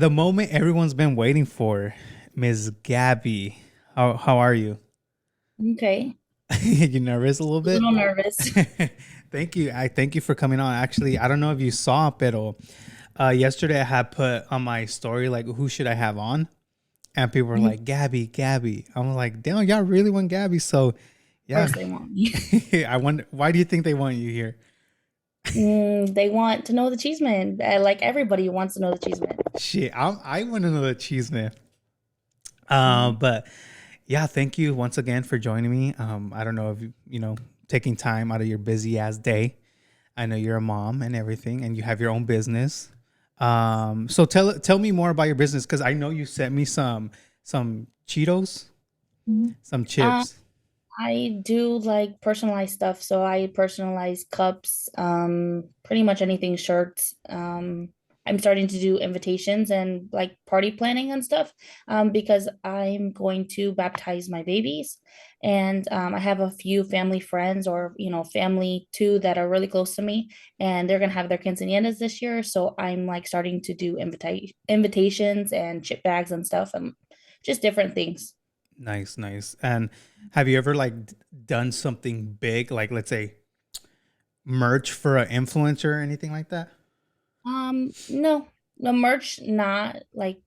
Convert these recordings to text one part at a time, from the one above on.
The moment everyone's been waiting for, Ms. Gabby. How are you? Okay. You nervous a little A bit? little nervous. Thank you. I thank you for coming on. Actually, I don't know if you saw, pero yesterday I had put on my story like who should I have on, and people were Mhm. like Gabby, Gabby. I'm like, damn, y'all really want Gabby? So, Of yeah. course they want me. I wonder why do you think they want you here? They want to know the cheese man. Like everybody wants to know the cheese man. Shit, I want to know the cheese man. Mhm. But yeah, thank you once again for joining me. I don't know if you taking time out of your busy ass day. I know you're a mom and everything, and you have your own business. So tell me more about your business because I know you sent me some Cheetos, Mhm. some Um, chips. I do like personalized stuff, so I personalize cups, pretty much anything, shirts. I'm starting to do invitations and like party planning and stuff, because I'm going to baptize my babies, and I have a few family friends or family too that are really close to me, and they're gonna have their quinceañeras this year, so I'm like starting to do invitations and chip bags and stuff, and just different things. Nice, nice. And have you ever like done something big, like let's say merch for an influencer or anything like that? No, the merch, not like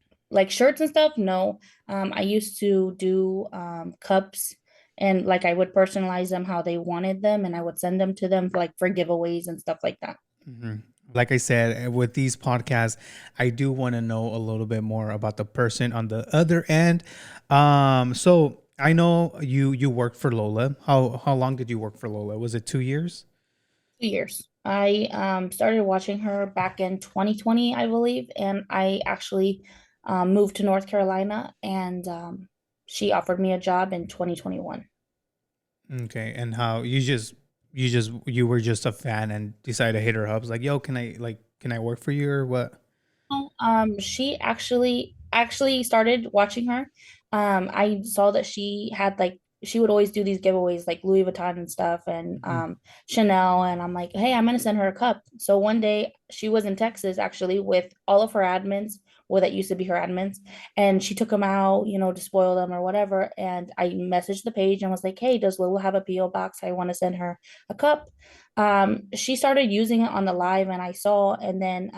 shirts and stuff. No. I used to do cups, and like I would personalize them how they wanted them, and I would send them to them like for giveaways and stuff like that. Hmm. Like I said, with these podcasts, I do want to know a little bit more about the person on the other end. So I know you worked for Lola. How long did you work for Lola? Was it 2 years? 2 years. I started watching her back in 2020, I believe, and I actually moved to North Carolina, and she offered me a job in 2021. Okay, and how you were just a fan and decided to hit her up? It's like, yo, can I work for you or what? Oh, she actually started watching her. I saw that she had like she would always do these giveaways like Louis Vuitton and stuff and Hmm. Chanel, and I'm like, hey, I'm gonna send her a cup. So one day she was in Texas actually with all of her admins, well, that used to be her admins, and she took them out, to spoil them or whatever. And I messaged the page and was like, hey, does Lola have a P.O box? I want to send her a cup. She started using it on the live, and I saw, and then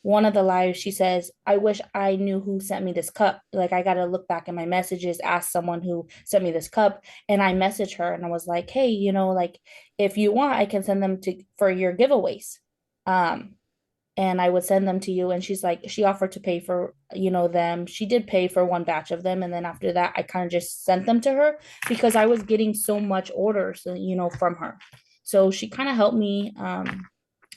one of the lives, she says, I wish I knew who sent me this cup. Like, I got to look back in my messages, ask someone who sent me this cup. And I messaged her and I was like, hey, like, if you want, I can send them to for your giveaways. Um, and I would send them to you. And she's like, she offered to pay for, them. She did pay for one batch of them. And then after that, I kind of just sent them to her because I was getting so much orders, from her. So she kind of helped me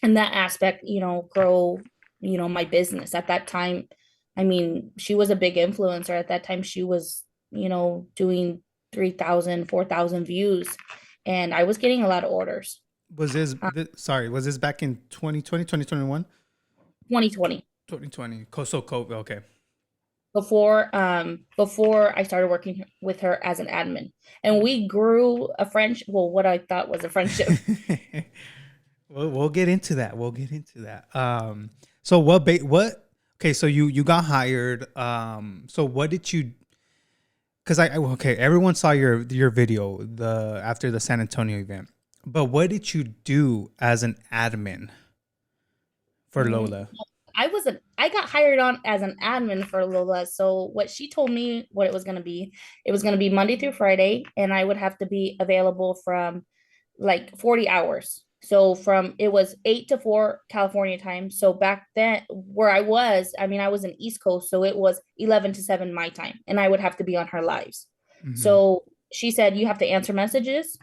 in that aspect, grow, my business at that time. I mean, she was a big influencer at that time. She was, doing 3,000, 4,000 views, and I was getting a lot of orders. Sorry, was this back in 2020, 2021? 2020, 2020. So COVID, okay. before I started working with her as an admin, and we grew a friendship, well, what I thought was a friendship. We'll get into that. We'll get into that. So what? Okay, so you got hired. So what did you? Because okay, everyone saw your video the after the San Antonio event, but what did you do as an admin for Mm, Lola? I got hired on as an admin for Lola. So what she told me what it was gonna be Monday through Friday, and I would have to be available from like 40 hours. So from it was 8 to 4 California time. So back then where I was, I mean, I was in East Coast, so it was 11 to 7 my time, and I would have to be on her lives. Mm-hmm. So she said you have to answer messages,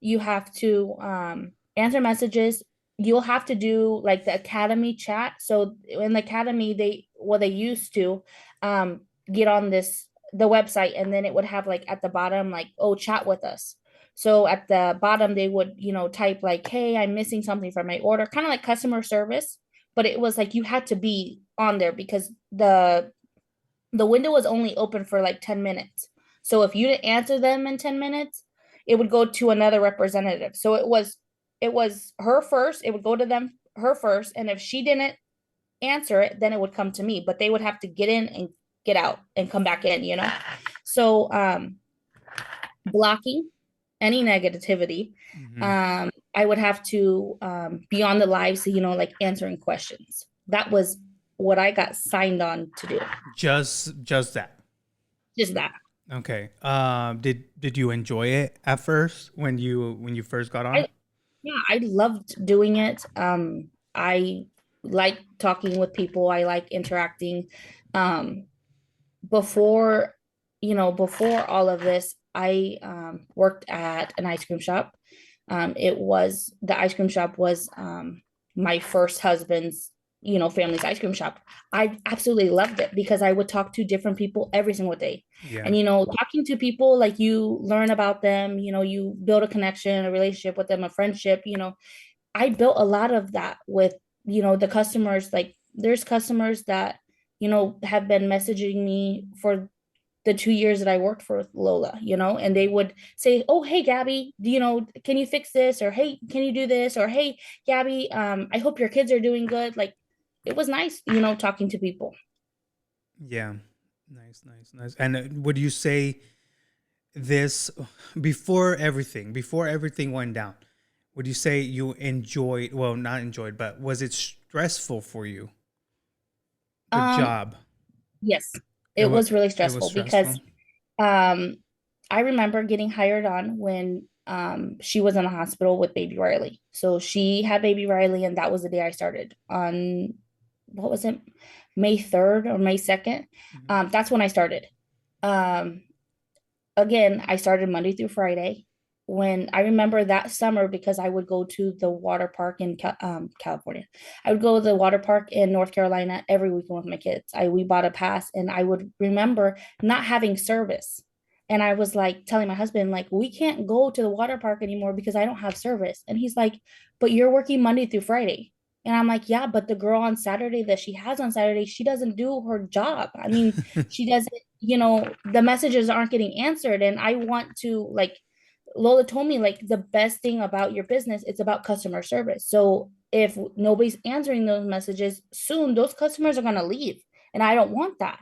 you have to answer messages, you'll have to do like the academy chat. So in the academy, they used to get on the website, and then it would have like at the bottom like, oh, chat with us. So at the bottom they would type like, hey, I'm missing something from my order, kind of like customer service, but it was like you had to be on there because the window was only open for like 10 minutes. So if you didn't answer them in 10 minutes, it would go to another representative. So it was her first, it would go to them her first, and if she didn't answer it, then it would come to me, but they would have to get in and get out and come back in, you know? So blocking any negativity. Hmm. I would have to be on the live, so, you know, like answering questions. That was what I got signed on to do. Just that. Just that. Okay. Did you enjoy it at first when you first got on? I Yeah, I loved doing it. I like talking with people. I like interacting. Um, before, before all of this, I worked at an ice cream shop. The ice cream shop was my first husband's, family's ice cream shop. I absolutely loved it because I would talk to different people every single day. Yeah. And, talking to people, like, you learn about them, you build a connection, a relationship with them, a friendship. I built a lot of that with, the customers. Like, there's customers that, have been messaging me for the 2 years that I worked for Lola, and they would say, "Oh, hey, Gabi, can you fix this?" Or, "Hey, can you do this?" Or, "Hey, Gabi, I hope your kids are doing good." Like, it was nice, talking to people. Yeah. Nice, nice, nice. And would you say this before everything went down? Would you say you enjoyed, well, not enjoyed, but was it stressful for you, the Um, job? yes, It it was was really it was stressful because stressful. um, I remember getting hired on when she was in the hospital with baby Riley. So she had baby Riley, and that was the day I started on, what was it, May 3rd or May 2nd. Mhm. That's when I started. Um, Again, I started Monday through Friday. When I remember that summer, because I would go to the water park in California, I would go to the water park in North Carolina every weekend with my kids. We bought a pass, and I would remember not having service. And I was like telling my husband, like, we can't go to the water park anymore because I don't have service. And he's like, but you're working Monday through Friday. And I'm like, yeah, but the girl on Saturday that she has on Saturday, she doesn't do her job. I mean, she doesn't, the messages aren't getting answered. And I want to, like, Lola told me, like, the best thing about your business, it's about customer service. So if nobody's answering those messages soon, those customers are going to leave. And I don't want that.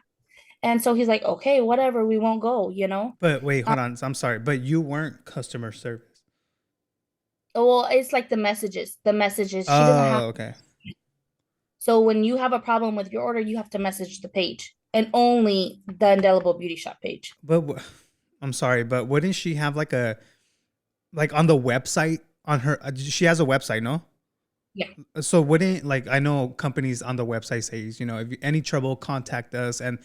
And so he's like, okay, whatever, we won't go. But wait, Um, hold on. I'm sorry, but you weren't customer service. well, it's like the messages, she doesn't have. Oh, okay. So when you have a problem with your order, you have to message the page, and only the Indelible Beauty Shop page. But I'm sorry, but wouldn't she have like a like on the website on her? She has a website, no? Yeah. So wouldn't like I know companies on the website says if you, any trouble contact us and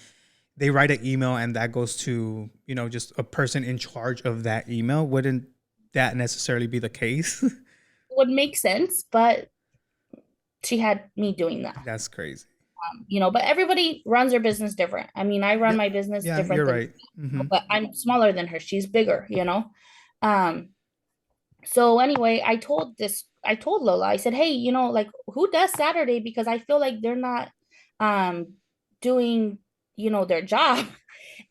they write an email and that goes to just a person in charge of that email. Wouldn't that necessarily be the case? Would make sense, but she had me doing that. That's crazy. But everybody runs their business different. I mean, I run Yeah, my business yeah, different you're than, right. Hmm. but I'm smaller than her. She's bigger. Um, so anyway, I told Lola, I said, hey, like, who does Saturday? Because I feel like they're not um doing, their job.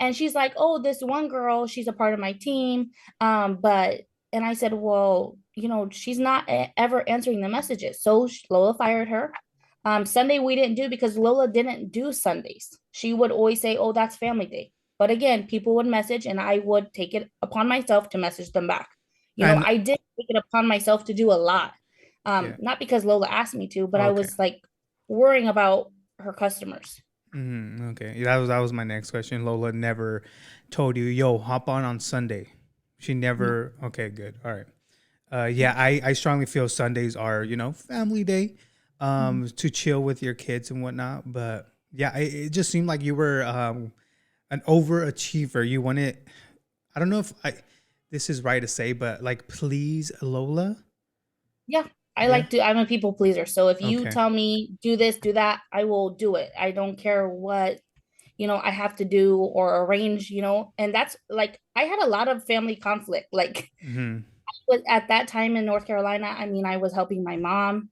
And she's like, oh, this one girl, she's a part of my team. But and I said, well, she's not ever answering the messages. So Lola fired her. Sunday we didn't do because Lola didn't do Sundays. She would always say, oh, that's family day. But again, people would message, and I would take it upon myself to message them back. And I did take it upon myself to do a lot. yeah, Not because Lola asked me to, but I okay. was like worrying about her customers. Okay, that was my next question. Lola never told you, "Yo, hop on Sunday." She No. never. Okay, good. All right. Yeah, I strongly feel Sundays are family day, Mhm. to chill with your kids and whatnot. But yeah, it just seemed like you were an overachiever. You wanted. I don't know if this is right to say, but like, please, Lola. Yeah, Yeah. I'm a people pleaser. So if you Okay. tell me do this, do that, I will do it. I don't care what, I have to do or arrange. And that's like, I had a lot of family conflict. Like, Hmm. was at that time in North Carolina, I mean, I was helping my mom.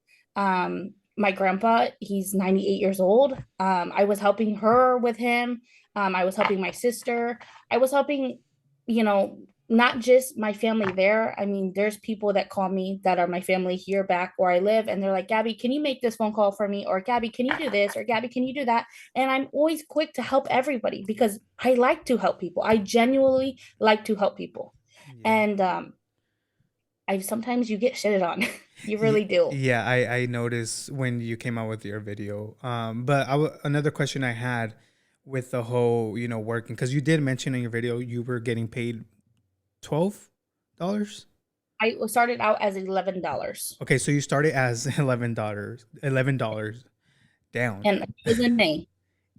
My grandpa, he's 98 years old. I was helping her with him. I was helping my sister. I was helping, you know, not just my family there. I mean, there's people that call me that are my family here back where I live, and they're like, Gabby, can you make this phone call for me? Or Gabby, can you do this? Or Gabby, can you do that? And I'm always quick to help everybody because I like to help people. I genuinely like to help people. Yeah. And I sometimes you get shitted on. You really do. Yeah, I noticed when you came out with your video. But another question I had with the whole, working, because you did mention in your video you were getting paid $12. I started out as $11. Okay, so you started as $11 down And it was in May.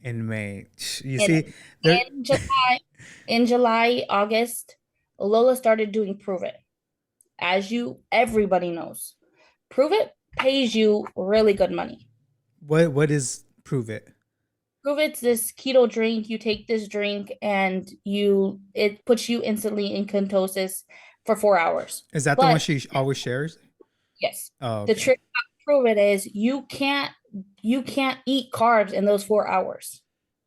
in May. You And see, there. in July, August, Lola started doing Prove It. As everybody knows, Prove It pays you really good money. What is prove it? Prove It's this keto drink. You take this drink and it puts you instantly in ketosis for 4 hours. Is that the one But she always shares? yes, Oh, the okay. trick about Prove It is you can't eat carbs in those 4 hours.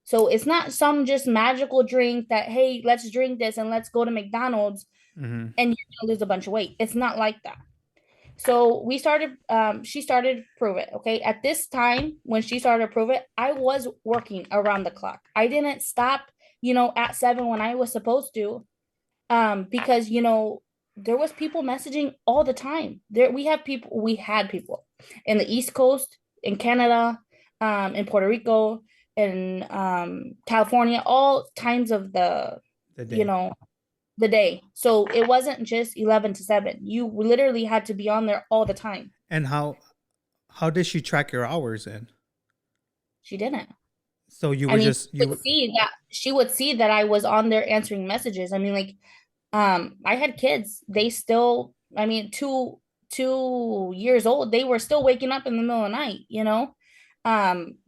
So it's not some just magical drink that, hey, let's drink this and let's go to McDonald's Mm-hmm. and you're gonna lose a bunch of weight. It's not like that. So she started Prove It. Okay. At this time, when she started Prove It, I was working around the clock. I didn't stop, at 7 when I was supposed to. Because there was people messaging all the time. We had people in the East Coast, in Canada, in Puerto Rico, in California, all times of The you day. know, the day. So it wasn't just 11 to 7. You literally had to be on there all the time. And how did she track your hours in? She didn't. So you I were mean, just you. she would see that I was on there answering messages. I mean, like, I had kids. They still, I mean, 2 years old, they were still waking up in the middle of the night,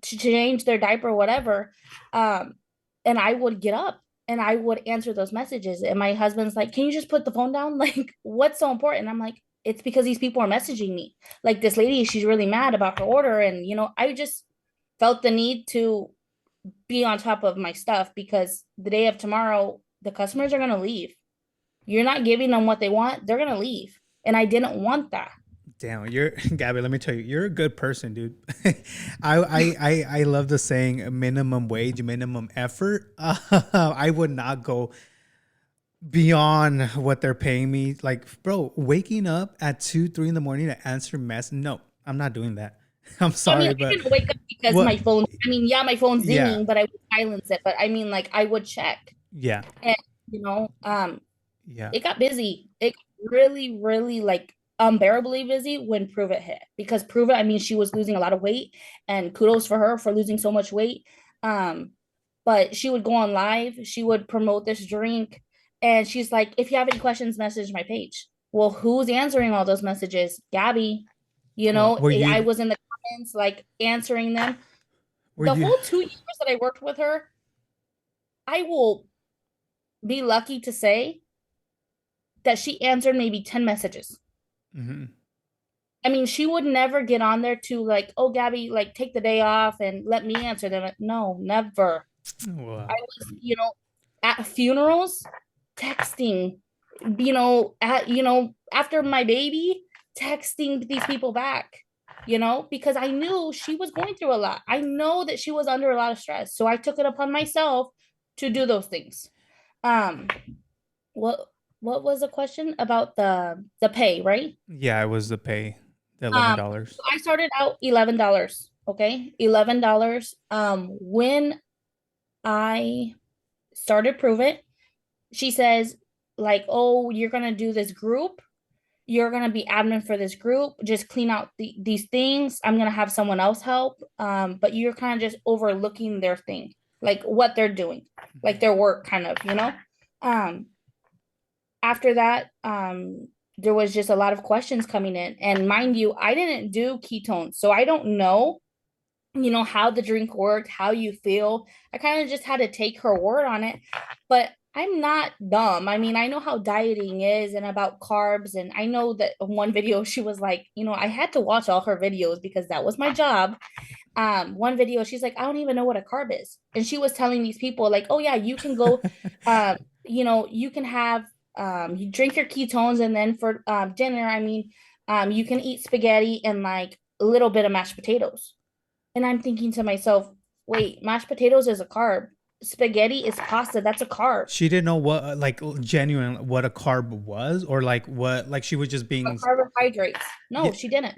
to change their diaper or whatever. Um, and I would get up and I would answer those messages. And my husband's like, can you just put the phone down? Like, what's so important? I'm like, it's because these people are messaging me. Like this lady, she's really mad about her order. And, I just felt the need to be on top of my stuff because the day of tomorrow, the customers are going to leave. You're not giving them what they want, they're going to leave. And I didn't want that. Damn, you're Gabby. Let me tell you, you're a good person, dude. I love the saying minimum wage, minimum effort. I would not go beyond what they're paying me. Like, bro, waking up at 2, 3 in the morning to answer mess. No, I'm not doing that. I'm I mean, sorry, I but didn't wake up because what? my phone, I mean, yeah, my phone's Yeah, dinging, but I would silence it. But I mean, like, I would check. yeah, And, you know, um, yeah. it got busy. It got really, really like unbearably busy when Prove It hit. Because Prove It, I mean, she was losing a lot of weight, and kudos for her for losing so much weight. Um, but she would go on live, she would promote this drink, and she's like, if you have any questions, message my page. Well, who's answering all those messages? Gabby. Well, I was in the comments like answering them. were The you? whole 2 years that I worked with her, I will be lucky to say that she answered maybe 10 messages. Mhm. I mean, she would never get on there to like, oh, Gabby, like take the day off and let me answer them. No, never. I Wow. was, at funerals, texting, after my baby, texting these people back, because I knew she was going through a lot. I know that she was under a lot of stress. So I took it upon myself to do those things. Um, what what was the question about the pay, right? Yeah, it was the pay, the $11. I started out $11. Okay, $11. When I started Prove It, she says, like, oh, you're gonna do this group. You're gonna be admin for this group. Just clean out these things. I'm gonna have someone else help. But you're kind of just overlooking their thing, like what they're doing, like Mhm. their work, kind of. Um, After that, there was just a lot of questions coming in, and mind you, I didn't do ketones, so I don't know, how the drink worked, how you feel. I kind of just had to take her word on it. But I'm not dumb. I mean, I know how dieting is and about carbs. And I know that in one video, she was like, I had to watch all her videos because that was my job. One video, she's like, I don't even know what a carb is. And she was telling these people, like, oh, yeah, you can go, you can have you drink your ketones, and then for dinner, I mean, you can eat spaghetti and like a little bit of mashed potatoes. And I'm thinking to myself, wait, mashed potatoes is a carb. Spaghetti is pasta. That's a carb. She didn't know what like genuine what a carb was, or like what, like she was just A being carbohydrates. yeah. No, she didn't.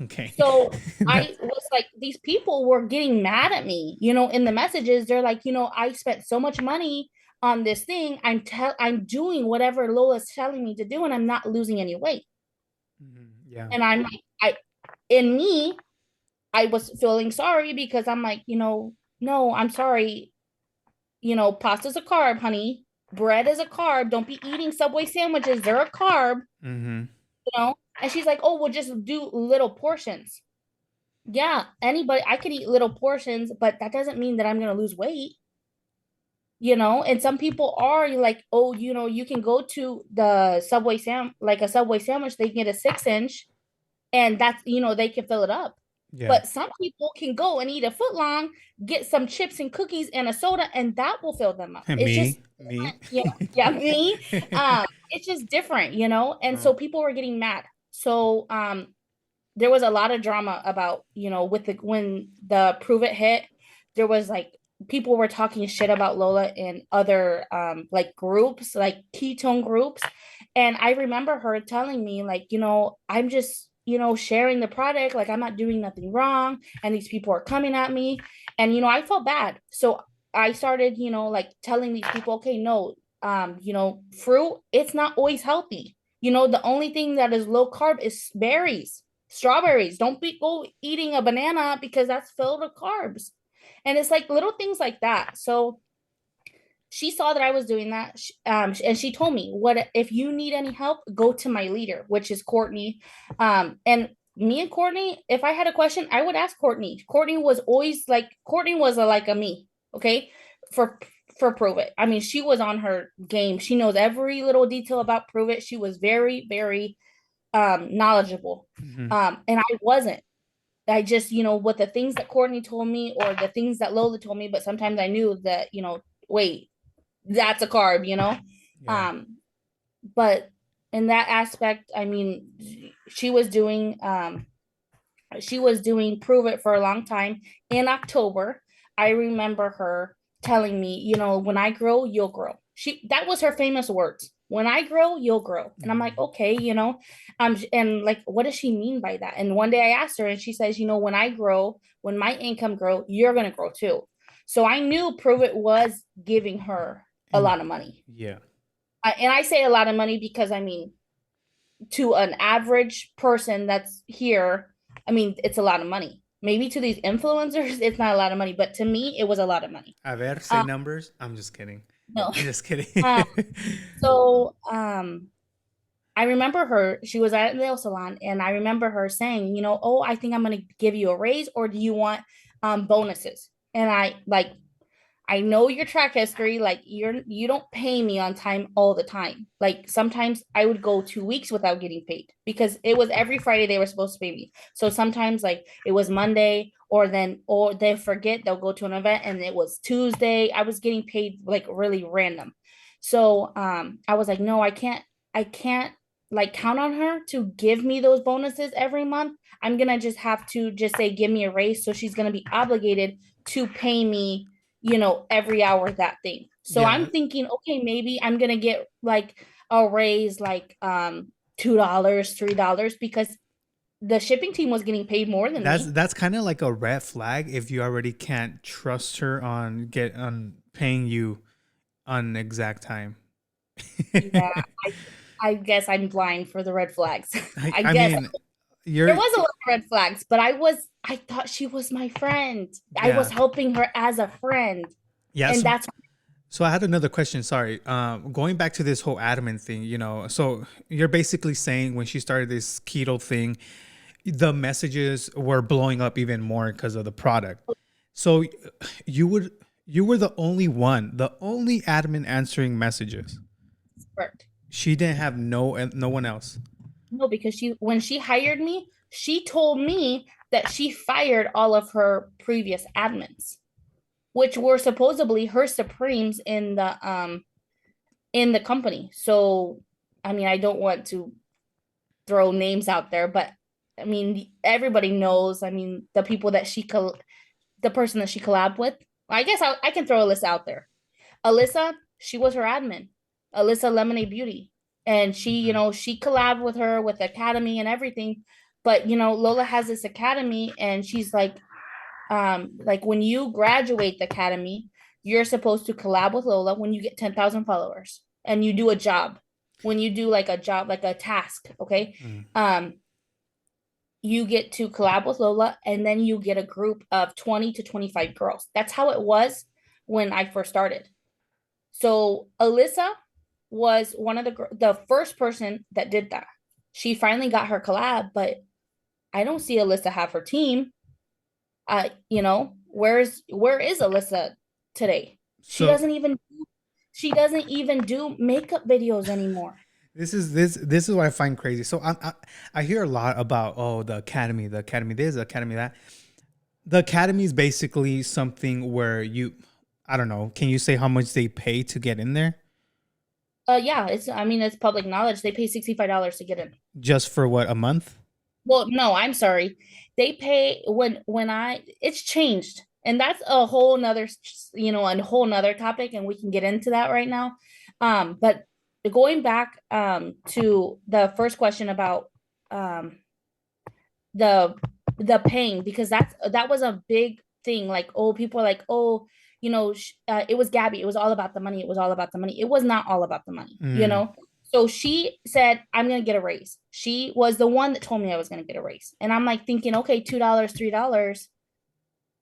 Okay. So That, I was like, these people were getting mad at me, in the messages. They're like, I spent so much money on this thing. I'm doing whatever Lola's telling me to do, and I'm not losing any weight. yeah. And I'm like, in me, I was feeling sorry because I'm like, no, I'm sorry. Pasta's a carb, honey. Bread is a carb. Don't be eating Subway sandwiches. They're a carb, Mm-hmm. you know? And she's like, oh, we'll just do little portions. Yeah, anybody, I could eat little portions, but that doesn't mean that I'm going to lose weight, And some people are like, oh, you can go to the like a Subway sandwich, they can get a 6 inch, and that's, they can fill it up. Yeah. But some people can go and eat a foot long, get some chips and cookies and a soda, and that will fill them up. It's just, Me. yeah, me. It's just different, And so people were getting mad. So there was a lot of drama about, with when the Prove It hit, there was like people were talking shit about Lola in other like groups, like ketone groups. And I remember her telling me, like, I'm just, sharing the product, like I'm not doing nothing wrong. And these people are coming at me. And, I felt bad. So I started, like telling these people, okay, no, fruit, it's not always healthy. The only thing that is low carb is berries, strawberries. Don't go eating a banana because that's filled with carbs. And it's like little things like that. So she saw that I was doing that, and she told me, "What if you need any help? Go to my leader, which is Courtney." And me and Courtney, if I had a question, I would ask Courtney. Courtney was always like, Courtney was like a me, okay, for Prove It. I mean, she was on her game. She knows every little detail about Prove It. She was very, very knowledgeable, Mm-hmm. and I wasn't. I just, what the things that Courtney told me or the things that Lola told me, but sometimes I knew that, wait, that's a carb, Yeah. um but in that aspect, I mean, she was doing Prove It for a long time. In October, I remember her telling me, when I grow, you'll grow. That was her famous words. When I grow, you'll grow. And I'm like, okay, and like, what does she mean by that? And one day I asked her, and she says, when I grow, when my income grow, you're gonna grow too. So I knew Prove It was giving her a And lot of money. yeah. And I say a lot of money because, I mean, to an average person that's here, I mean, it's a lot of money. Maybe to these influencers, it's not a lot of money, but to me, it was a lot of money. A ver, say Um, numbers. I'm just kidding. no. I'm just kidding. Um, so I remember her, she was at the nail salon, and I remember her saying, oh, I think I'm going to give you a raise, or do you want bonuses? And I know your track history. Like, you don't pay me on time all the time. Like, sometimes I would go 2 weeks without getting paid because it was every Friday they were supposed to pay me. So sometimes like it was Monday, or they forget, they'll go to an event and it was Tuesday. I was getting paid like really random. So I was like, no, I can't like count on her to give me those bonuses every month. I'm gonna just have to just say give me a raise. So she's gonna be obligated to pay me, every hour that thing. So I'm Yeah. thinking, okay, maybe I'm gonna get like a raise, like $2, $3, because the shipping team was getting paid more than me. That's kind of like a red flag if you already can't trust her on paying you on exact time. Yeah, I guess I'm blind for the red flags. I I guess mean, there you're was a lot of red flags, but I thought she was my friend. I was yeah. helping her as a friend. Yeah, And that's so I had another question. Sorry, going back to this whole admin thing. So you're basically saying when she started this keto thing, the messages were blowing up even more because of the product. So you would you were the only admin answering messages. correct. She didn't have no one else. No, because when she hired me, she told me that she fired all of her previous admins, which were supposedly her supremes in the company. So, I mean, I don't want to throw names out there, but I mean, everybody knows. I mean, the people that the person that she collabed with. I guess I can throw a list out there. Alyssa, she was her admin. Alyssa Lemonade Beauty, and she, Mhm. she collabed with her with the academy and everything. But Lola has this academy, and she's like when you graduate the academy, you're supposed to collab with Lola when you get 10,000 followers and you do a job. When you do like a job, like a task, okay? Mm. Um, you get to collab with Lola, and then you get a group of 20 to 25 girls. That's how it was when I first started. So Alyssa was one of the first person that did that. She finally got her collab, but I don't see Alyssa have her team. Where is Alyssa today? She So doesn't even she doesn't even do makeup videos anymore. this is what I find crazy. So I hear a lot about, oh, the academy this, the academy that. The academy is basically something where I don't know. Can you say how much they pay to get in there? Yeah, it's public knowledge. They pay $65 to get in. Just for what, a month? Well, no, I'm sorry. They pay when I it's changed. And that's a whole nother, a whole nother topic, and we can get into that right now. But going back to the first question about um the paying, because that was a big thing. Like, oh, people are like, oh, it was Gabby, it was all about the money, it was all about the money. It was not all about the money. Mm, So she said, I'm gonna get a raise. She was the one that told me I was gonna get a raise, and I'm like thinking, okay, $2, $3.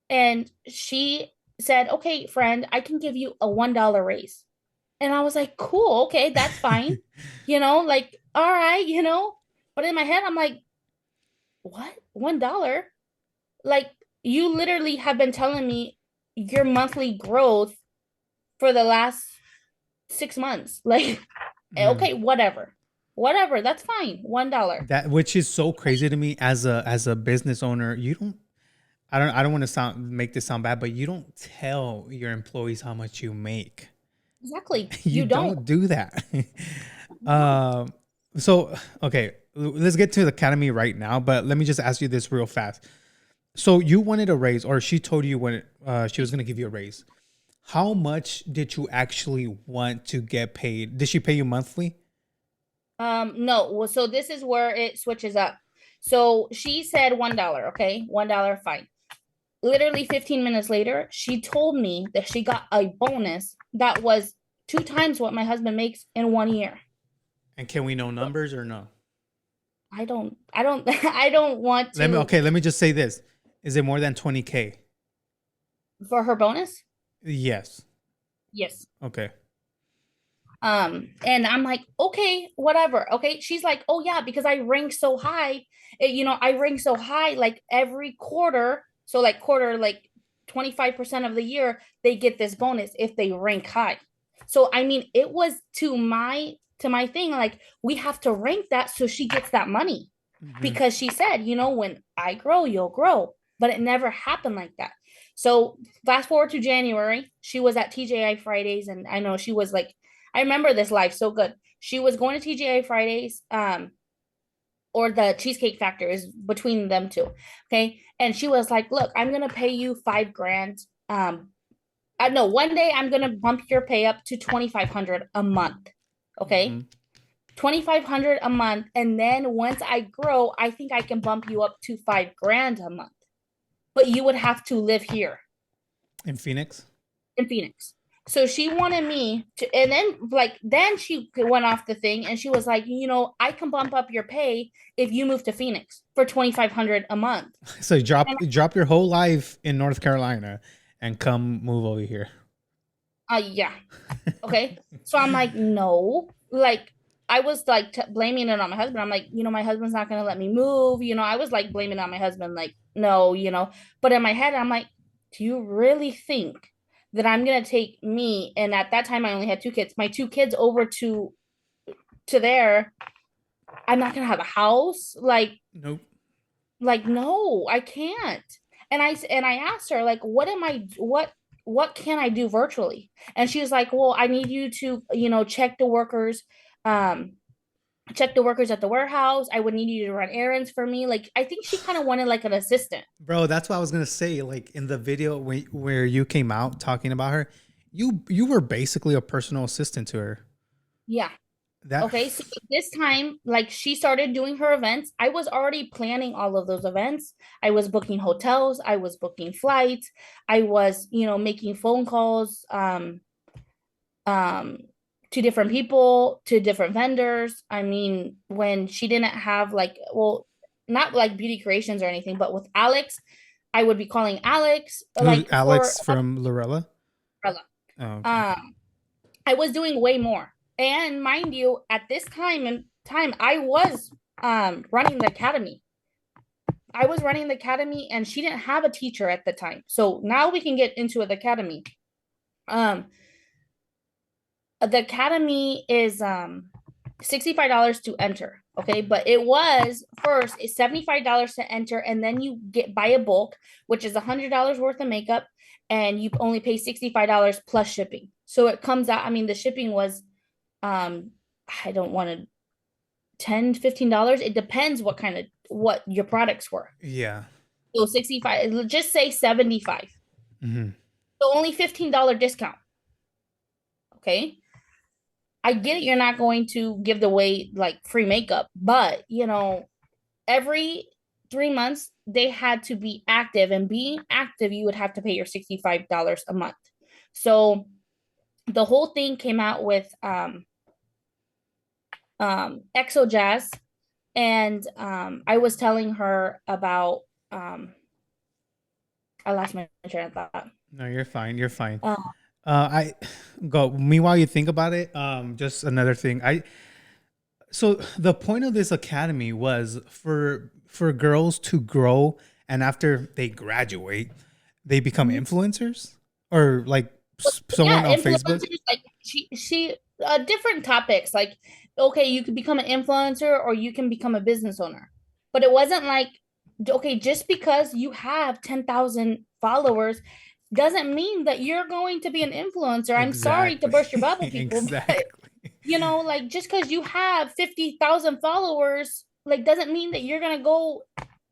And she said, okay, friend, I can give you a $1 raise. And I was like, cool, okay, that's fine. Like, all right. But in my head, I'm like, what? $1? Like, you literally have been telling me your monthly growth for the last 6 months. Like, mm. okay, whatever. Whatever, that's fine. $1. That, which is so crazy to me as a business owner. You don't. I don't want to make this sound bad, but you don't tell your employees how much you make. Exactly. You You don't. don't do that. um. So okay, let's get to the academy right now. But let me just ask you this real fast. So you wanted a raise, or she told you when she was going to give you a raise. How much did you actually want to get paid? Did she pay you monthly? No. Well, so this is where it switches up. So she said $1, okay? $1, fine. Literally 15 minutes later, she told me that she got a bonus that was 2 times what my husband makes in 1 year. And can we know numbers or no? I don't I don't want to. Let me just say this. Is it more than 20K? For her bonus. Yes. Yes. Okay. And I'm like, okay, whatever. Okay. She's like, oh yeah, because I rank so high. I rank so high like every quarter. So like quarter, like 25% of the year, they get this bonus if they rank high. So I mean, it was to my thing, like we have to rank that so she gets that money. Hmm. Because she said, when I grow, you'll grow. But it never happened like that. So fast forward to January, she was at TJI Fridays, and I know she was like, I remember this live so good. She was going to TGI Fridays, or the Cheesecake Factory is between them two. Okay. And she was like, look, I'm gonna pay you 5 grand. I know one day I'm gonna bump your pay up to 2,500 a month. Okay. Hmm. 2,500 a month. And then once I grow, I think I can bump you up to 5 grand a month. But you would have to live here In Phoenix? in Phoenix. So she wanted me to, and then she went off the thing, and she was like, I can bump up your pay if you move to Phoenix for 2,500 a month. So And drop your whole life in North Carolina and come move over here. yeah, okay. So I'm like, no, like I was like blaming it on my husband. I'm like, my husband's not gonna let me move. I was like blaming it on my husband, like, no. But in my head, I'm like, do you really think that I'm gonna take me? And at that time, I only had 2 kids. My 2 kids over to there. I'm not gonna have a house. Nope. Like no, I can't. And I asked her, like, what am I? What? what can I do virtually? And she was like, well, I need you to, um, check the workers at the warehouse. I would need you to run errands for me. Like, I think she kind of wanted like an assistant. Bro, that's what I was gonna say. Like in the video where you came out talking about her, you were basically a personal assistant to her. Yeah. That Okay, so this time, like she started doing her events. I was already planning all of those events. I was booking hotels, I was booking flights, I was, making phone calls, um, to different people, to different vendors. I mean, when she didn't have like, well, not like beauty creations or anything, but with Alex, I would be calling Alex who like for Alex from Lorella? umbrella. Oh, okay. Um, I was doing way more. And mind you, at this time, I was running the academy. I was running the academy and she didn't have a teacher at the time. So now we can get into the academy. Um, the academy is $65 to enter. Okay, but it was first it's $75 to enter, and then you get buy a bulk, which is $100 worth of makeup, and you only pay $65 plus shipping. So it comes out, I mean, the shipping was um I don't want to $10-15. It depends what your products were. Yeah. So 65, just say 75. Hmm. So only $15 discount. Okay. I get it, you're not going to give away like free makeup, but every 3 months they had to be active, and being active, you would have to pay your $65 a month. So the whole thing came out with Exo Jazz, and I was telling her about I lost my train of thought. No, you're fine. You're fine. Uh, I go. Meanwhile, you think about it. Just another thing. So the point of this academy was for girls to grow, and after they graduate, they become influencers, or like someone yeah, on Facebook. influencers, like she different topics, like okay, you could become an influencer or you can become a business owner. But it wasn't like, okay, just because you have 10,000 followers doesn't mean that you're going to be an influencer. I'm sorry to Exactly. burst your bubble, people, but Exactly. like just because you have 50,000 followers, like doesn't mean that you're gonna go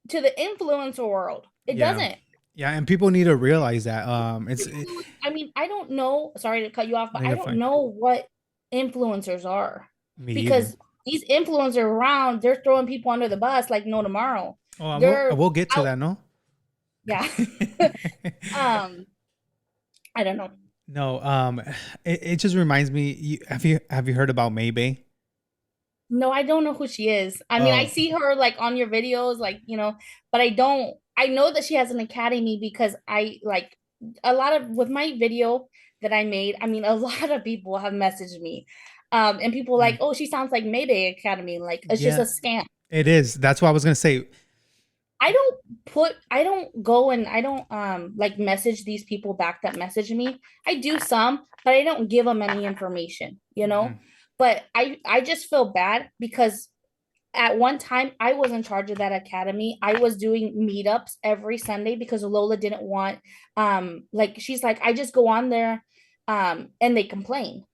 to the influencer world. It Yeah. doesn't. Yeah, and people need to realize that. I mean, I don't know. Sorry to cut you off, No, but I you're don't fine. know what influencers are, Me either. because these influencers around, they're throwing people under the bus like no tomorrow. Oh, I They're will get to out. that. No. Yeah. um, I don't know. No. It just reminds me. Have you heard about Maybay? No, I don't know who she is. I mean, I Oh, see her like on your videos, like, but I don't. I know that she has an academy because I like a lot of with my video that I made. I mean, a lot of people have messaged me, and people like, mm, oh, she sounds like Mayday Academy. Like it's just a yeah. scam. It is. That's what I was gonna say. I don't go and I don't like message these people back that message me. I do some, but I don't give them any information. Mhm. But I just feel bad because at one time I was in charge of that academy. I was doing meetups every Sunday because Lola didn't want like she's like, I just go on there and they complain.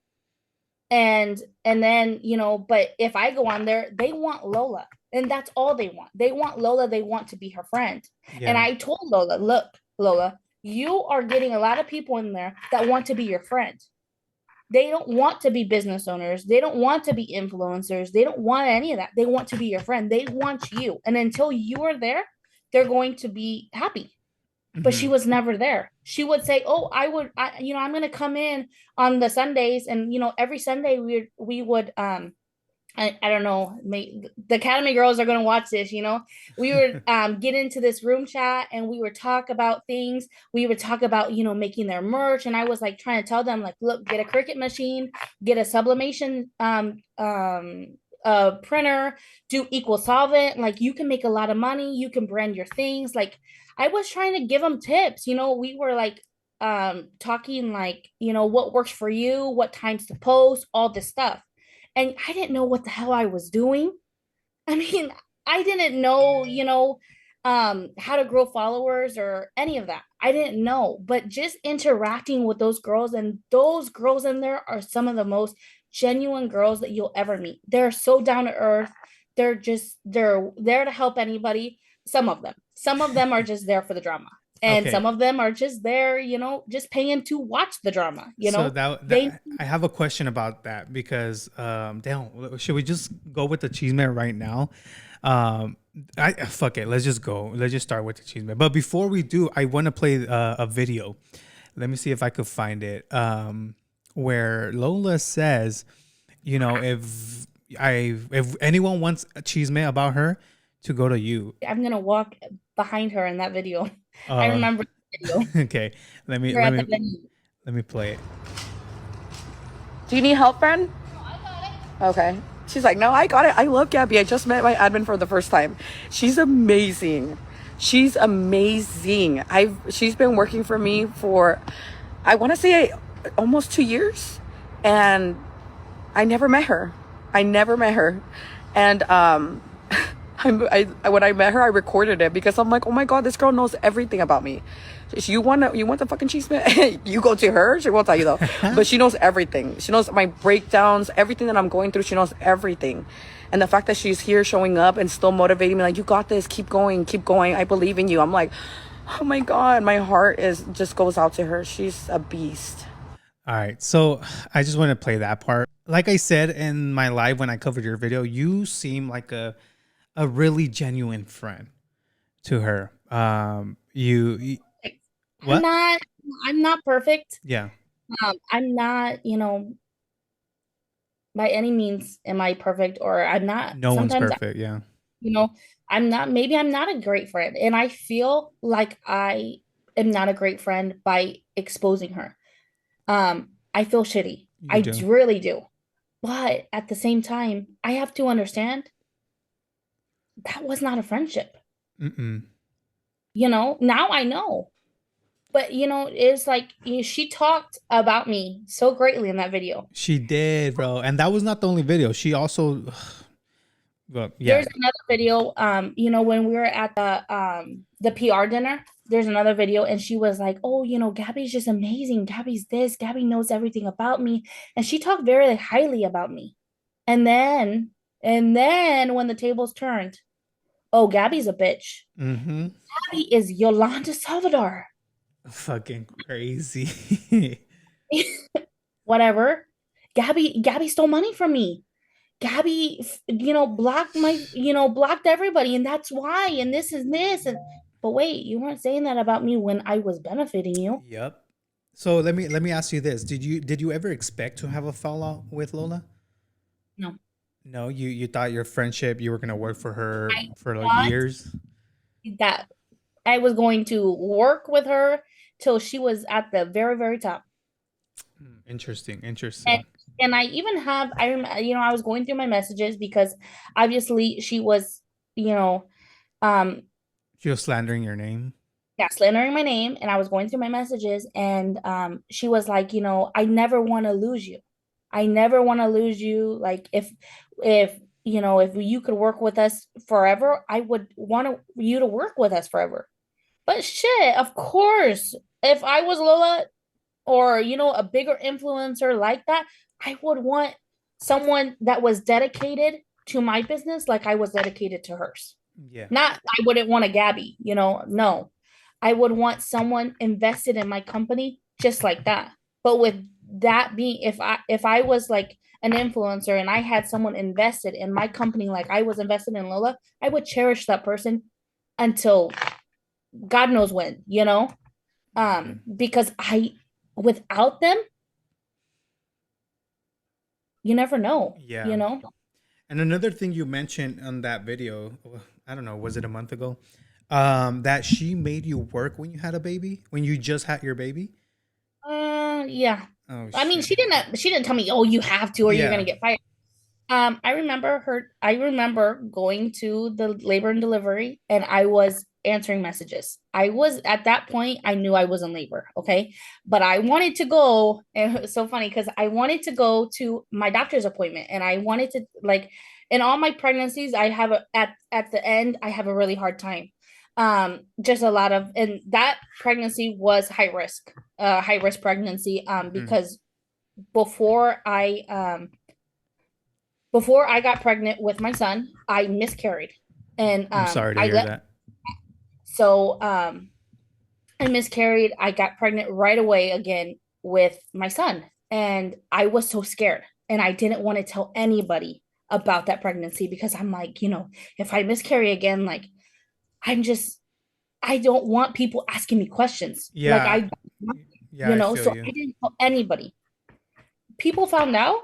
And then, but if I go on there, they want Lola. And that's all they want. They want Lola, they want to be her friend. And Yeah. I told Lola, look, Lola, you are getting a lot of people in there that want to be your friend. They don't want to be business owners. They don't want to be influencers. They don't want any of that. They want to be your friend. They want you. And until you are there, they're going to be happy. But she Hmm. was never there. She would say, "Oh, I'm going to come in on the Sundays." And every Sunday we would I don't know, the Academy girls are going to watch this. We would get into this room chat and we would talk about things. We would talk about, making their merch. And I was like trying to tell them, like, look, get a Cricut machine, get a sublimation printer, do equal solvent. Like, you can make a lot of money. You can brand your things. Like, I was trying to give them tips. We were like, talking like, what works for you, what times to post, all this stuff. And I didn't know what the hell I was doing. I mean, I didn't know, how to grow followers or any of that. I didn't know, but just interacting with those girls, and those girls in there are some of the most genuine girls that you'll ever meet. They're so down to earth. They're there to help anybody. Some of them are just there for the drama. And Okay. some of them are just there, just paying to watch the drama, So They that I have a question about that because damn, should we just go with the cheeseman right now? Um, I fuck it. Let's just go. Let's just start with the cheeseman. But before we do, I want to play a video. Let me see if I could find it. Where Lola says, if anyone wants a cheeseman about her, to go to you. I'm gonna walk behind her in that video. I Uh, remember the video. okay. We're Let at the me venue. let me play it. Do you need help, friend? Okay. She's like, no, I got it. I love Gabby. I just met my admin for the first time. She's amazing. She's amazing. She's been working for me for, I want to say almost 2 years, and I never met her. I never met her. And when I met her, I recorded it because I'm like, oh my God, this girl knows everything about me. You want the fucking cheese man? You go to her. She won't tell you though, but she knows everything. She knows my breakdowns, everything that I'm going through. She knows everything. And the fact that she's here showing up and still motivating me, like, you got this, keep going, keep going. I believe in you. I'm like, oh my God, my heart just goes out to her. She's a beast. All right. So I just want to play that part. Like I said in my live when I covered your video, you seem like a really genuine friend to her. You I'm what? not I'm not perfect. Yeah. I'm not, by any means am I perfect, or I'm not. No one's Sometimes, perfect. Yeah. you know, maybe I'm not a great friend. And I feel like I am not a great friend by exposing her. I feel shitty. You do. Really do. But at the same time, I have to understand that was not a friendship. Mm-mm. Now I know. But it's like she talked about me so greatly in that video. She did, bro. And that was not the only video. She also, well, yeah. There's another video, when we were at the PR dinner, there's another video, and she was like, oh, Gabby's just amazing. Gabby's this, Gabby knows everything about me. And she talked very highly about me. And then when the tables turned, oh, Gabby's a bitch. Mm-hmm. Gabby is Yolanda Salvador. Fucking crazy. Whatever. Gabby stole money from me. Gabby, blocked everybody, and that's why, and this is this, and but wait, you weren't saying that about me when I was benefiting you. Yep. So let me ask you this: Did you ever expect to have a fallout with Lola? No, No, you thought your friendship, you were gonna work for her I for like thought years. that I was going to work with her till she was at the very, very top. Interesting, And interesting. and I even have I was going through my messages because obviously she was, you know, um She was slandering your name. yeah, slandering my name, and I was going through my messages, and she was like, I never want to lose you. I never want to lose you. Like, if you could work with us forever, I would want you to work with us forever. But shit, of course, if I was Lola, or a bigger influencer like that, I would want someone that was dedicated to my business like I was dedicated to hers. Yeah. Not, I wouldn't want a Gabby, no. I would want someone invested in my company just like that. But with that being, if I was like an influencer and I had someone invested in my company like I was invested in Lola, I would cherish that person until God knows when, because without them, you never know, Yeah. And another thing you mentioned on that video, I don't know, was it a month ago? That she made you work when you had a baby, when you just had your baby. Yeah. Oh I mean, shit. she didn't tell me, oh, you have to, or you're gonna Yeah. get fired. I remember going to the labor and delivery, and I was answering messages. I was at that point, I knew I was in labor, okay? But I wanted to go, and it was so funny because I wanted to go to my doctor's appointment, and I wanted to, like, in all my pregnancies, I have at the end, I have a really hard time. Just a lot of, and that pregnancy was high risk pregnancy, because before I got pregnant with my son, I miscarried. And I'm sorry to I hear let that. so I miscarried. I got pregnant right away again with my son. And I was so scared. And I didn't want to tell anybody about that pregnancy because I'm like, if I miscarry again, like I'm just I don't want people asking me questions. Like Yeah, yeah, I feel so you. I didn't tell anybody. People found out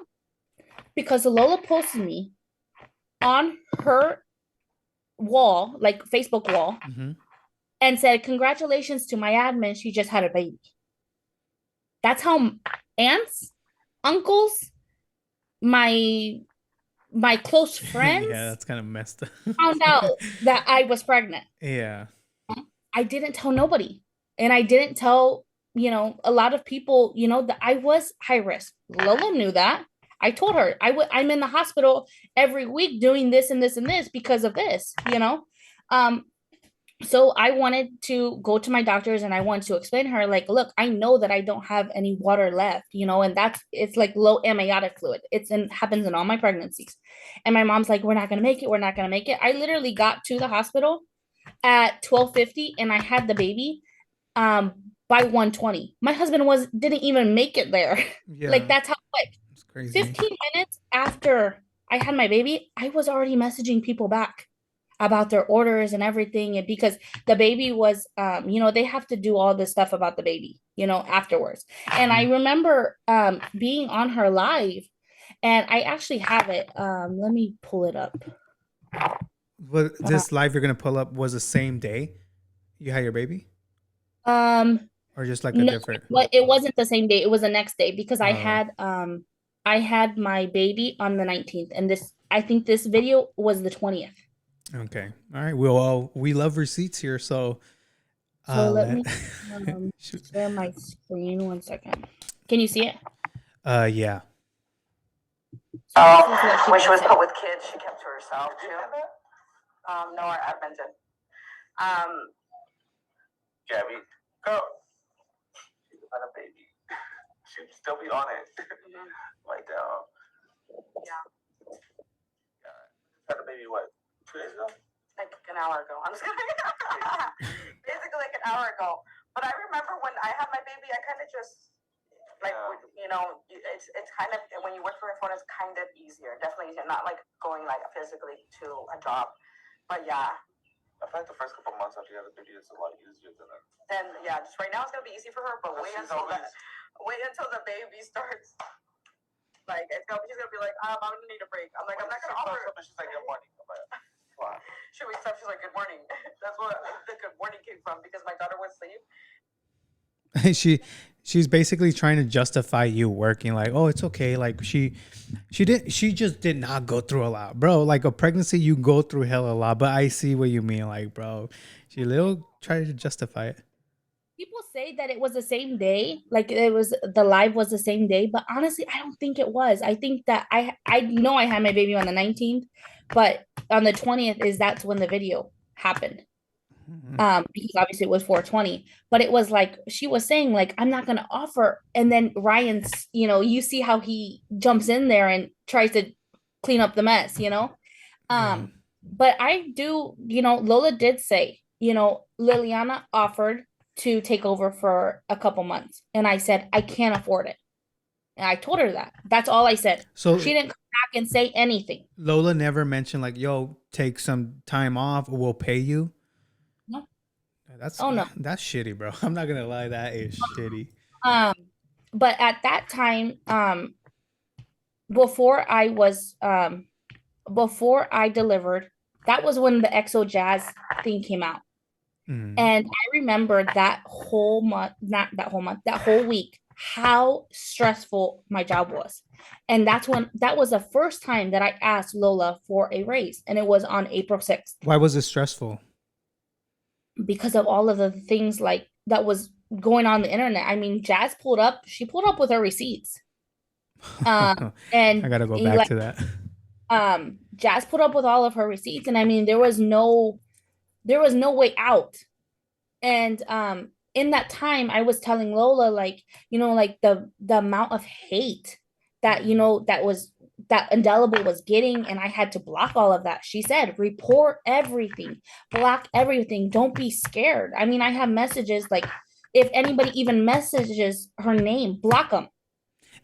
because Lola posted me on her wall, like Facebook wall, Hmm. and said, "Congratulations to my admin. She just had a baby." That's how aunts, uncles, my my close Yeah, friends that's kind of messed up. found out that I was pregnant. Yeah. I didn't tell nobody. And I didn't tell, a lot of people, that I was high risk. Lola knew that. I told her I'm in the hospital every week doing this and this and this because of this. Um, so I wanted to go to my doctors and I wanted to explain to her, like, look, I know that I don't have any water left, and it's like low amniotic fluid. Happens in all my pregnancies. And my mom's like, we're not gonna make it, we're not gonna make it. I literally got to the hospital at 12:50 and I had the baby by 1:20. My husband didn't even make it there. Like Yeah, that's how quick. it's crazy. 15 minutes after I had my baby, I was already messaging people back about their orders and everything. And because the baby was they have to do all this stuff about the baby, afterwards. And I remember being on her live, and I actually have it. Let me pull it up. But Uh, this live you're gonna pull up was the same day you had your baby, um or just like a No, different? but it wasn't the same day. It was the next day because Oh, I had my baby on the 19th, and I think this video was the 20th. okay. All right. We love receipts here, so So let let me shoot. share my screen 1 second. Can you see it? Yeah. So this is what When she was said. put with kids, she kept to herself too. No, our admin did. Gabi, go. She's had a baby. She'd still be on it. Like, Yeah, had a baby, what, 2 days ago? like an hour ago. I'm just kidding. Basically, like an hour ago. But I remember when I had my baby, I kind of just like it's kind of when you work for a phone, it's kind of easier. Definitely easier. Not like going like physically to a job, but yeah. I feel like the first couple months after you have a baby, it's a lot easier than that. Then yeah, just right now it's gonna be easy for her, but wait until the baby starts. Like she's gonna be like, I'm gonna need a break. I'm like, I'm not gonna offer. She's like, good morning. I'm like, wow. She wakes up, she's like, good morning. That's where the good morning came from because my daughter was asleep. She's basically trying to justify you working, like, oh, it's okay, like she just did not go through a lot, bro. Like a pregnancy, you go through hell a lot, but I see what you mean, like, bro, she little tried to justify it. People say that it was the same day, like the live was the same day, but honestly, I don't think it was. I think that I know I had my baby on the 19th, but on the 20th that's when the video happened. Because obviously it was 4:20, but it was like she was saying, like, I'm not gonna offer. And then Ryan's, you see how he jumps in there and tries to clean up the mess. Yeah. But I do, Lola did say, Liliana offered to take over for a couple months, and I said I can't afford it. And I told her that. That's all I said. So She didn't come back and say anything. Lola never mentioned like, yo, take some time off, we'll pay you. No. That's Oh no. that's shitty, bro. I'm not gonna lie, that is shitty. Um, but at that time, before I was before I delivered, that was when the EXO Jazz thing came out. And I remember that whole month, not that whole month, that whole week, how stressful my job was. And that was the first time that I asked Lola for a raise. And it was on April 6th. Why was it stressful? Because of all of the things like that was going on the internet. I mean, she pulled up with her receipts. I And gotta go back to that. Jazz put up with all of her receipts. And I mean, there was no There was no way out. And in that time I was telling Lola, like, like the amount of hate that, that Indelible was getting, and I had to block all of that. She said, report everything, block everything, don't be scared. I mean, I have messages like, if anybody even messages her name, block them.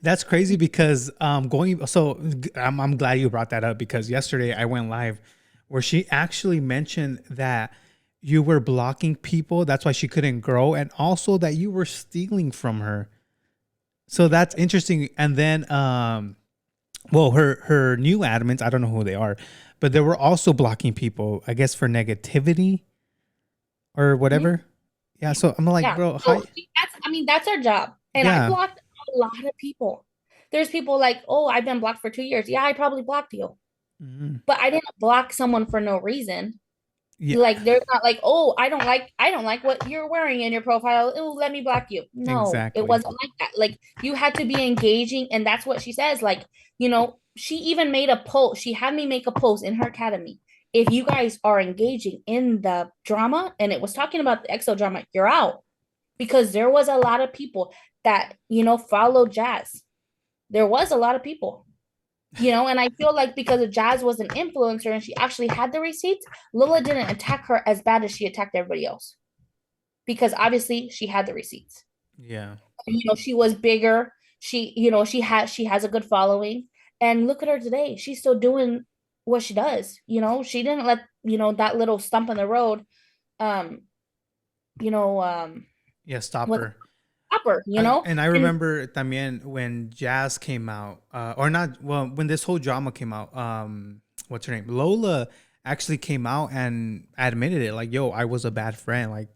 That's crazy because I'm glad you brought that up, because yesterday I went live where she actually mentioned that you were blocking people, that's why she couldn't grow, and also that you were stealing from her. So that's interesting. And then well, her new admins, I don't know who they are, but they were also blocking people, I guess, for negativity or whatever. Mm-hmm. Yeah, so I'm like, Yeah. bro, So how? that's our job. And I Yeah. blocked a lot of people. There's people like, oh, I've been blocked for 2 years. Yeah, I probably blocked you. Mhm. But I didn't block someone for no reason. Yeah, Like, they're not like, oh, I don't like what you're wearing in your profile. Oh, let me block you. No, it exactly. wasn't like that. Like, you had to be engaging, and that's what she says. Like, she even made a post. She had me make a post in her academy. If you guys are engaging in the drama, and it was talking about the EXO drama, you're out. Because there was a lot of people that, followed Jazz. There was a lot of people. And I feel like because Jazz was an influencer and she actually had the receipts, Lola didn't attack her as bad as she attacked everybody else, because obviously she had the receipts. Yeah. And, she was bigger. She has a good following, and look at her today. She's still doing what she does. She didn't let that little stump in the road, um, you know, Yeah, stop what her. stop her. And I And remember también when Jazz came out, or not, well, when this whole drama came out, what's her name? Lola actually came out and admitted it, like, yo, I was a bad friend. Like,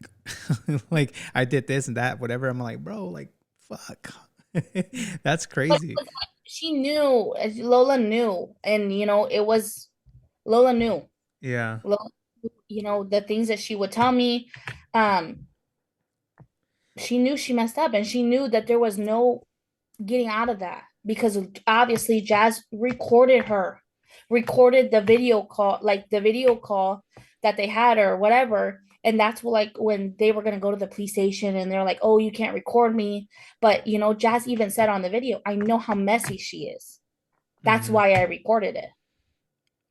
like I did this and that, whatever. I'm like, bro, like, fuck. That's but crazy. she knew, Lola knew, and it was Lola knew. Yeah. Lola, the things that she would tell me, um, she knew she messed up, and she knew that there was no getting out of that, because obviously Jazz recorded the video call, like the video call that they had, or whatever. And that's what, like, when they were going to go to the police station, and they're like, oh, you can't record me. But Jazz even said on the video, I know how messy she is. That's Hmm. why I recorded it.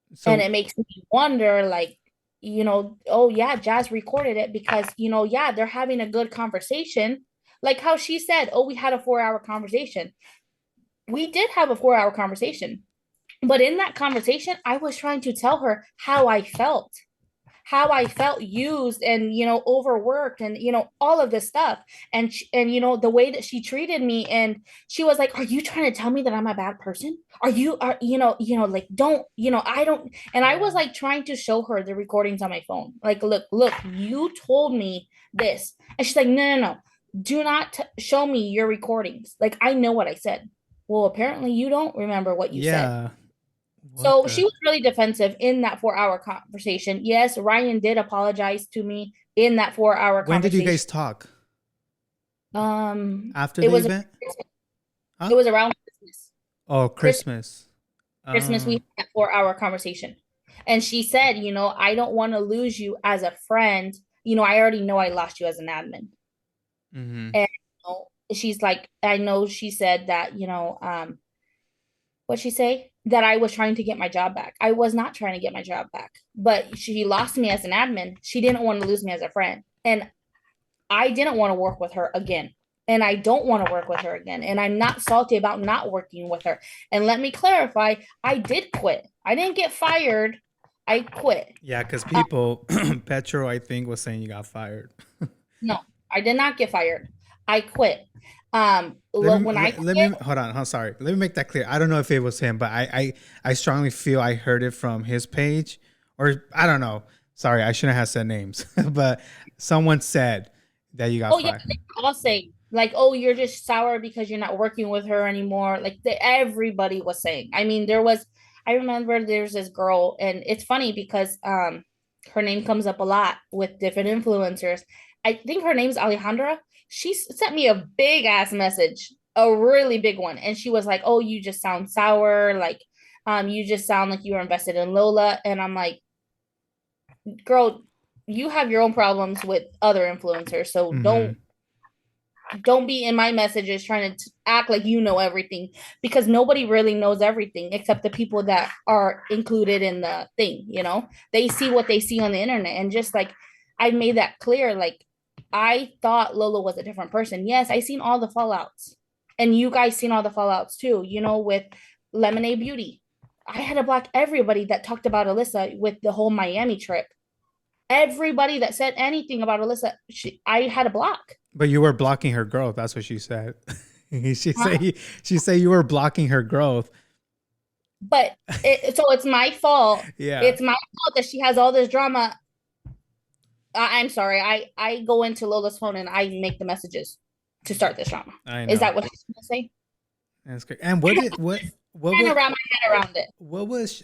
And So it makes me wonder, like, oh yeah, Jazz recorded it because, yeah, they're having a good conversation. Like how she said, oh, we had a 4-hour conversation. We did have a 4-hour conversation. But in that conversation, I was trying to tell her how I felt used and, overworked, and, all of this stuff. And the way that she treated me, and she was like, are you trying to tell me that I'm a bad person? Like, don't, I don't. And I was like trying to show her the recordings on my phone. Like, look, you told me this. And she's like, no, no, no. Do not show me your recordings. Like, I know what I said. Well, apparently you don't remember what you said. yeah. What So she the? was really defensive in that 4-hour conversation. Yes, Ryan did apologize to me in that 4-hour When did you conversation. guys talk? Um, After it the was event? it Huh? was around Christmas. Oh, Christmas, Christmas. Christmas, we Oh. had that 4-hour conversation. And she said, I don't want to lose you as a friend. I already know I lost you as an admin. Mm-hmm. And she's like, I know she said that, what'd she say? That I was trying to get my job back. I was not trying to get my job back, but she lost me as an admin. She didn't want to lose me as a friend. And I didn't want to work with her again. And I don't want to work with her again. And I'm not salty about not working with her. And let me clarify, I did quit. I didn't get fired. I quit. Yeah, because people, Petro, I think, was saying you got fired. No, I did not get fired. I quit. When I Let quit, me hold on. I'm sorry. Let me make that clear. I don't know if it was him, but I strongly feel I heard it from his page, or I don't know. Sorry, I shouldn't have said names, but someone said that you got oh yeah, fired. they all say like, oh, you're just sour because you're not working with her anymore. Like, everybody was saying. I mean, I remember there's this girl, and it's funny because her name comes up a lot with different influencers. I think her name's Alejandra. She sent me a big ass message, a really big one, and she was like, oh, you just sound sour, like, you just sound like you were invested in Lola. And I'm like, girl, you have your own problems with other influencers, so Mm-hmm. don't be in my messages trying to act like you know everything, because nobody really knows everything except the people that are included in the thing. They see what they see on the internet, and just like I made that clear, like I thought Lola was a different person. Yes, I seen all the fallouts, and you guys seen all the fallouts too, with Lemonade Beauty. I had to block everybody that talked about Alyssa with the whole Miami trip. Everybody that said anything about Alyssa, I had to block. But you were blocking her growth. That's what she said. she Huh? say she say you were blocking her growth. But so it's my fault. Yeah, It's my fault that she has all this drama. I'm sorry. I go into Lola's phone and I make the messages to start this drama. I Is know. that what she's gonna say? That's great. And what Trying was to wrap my head around it. what was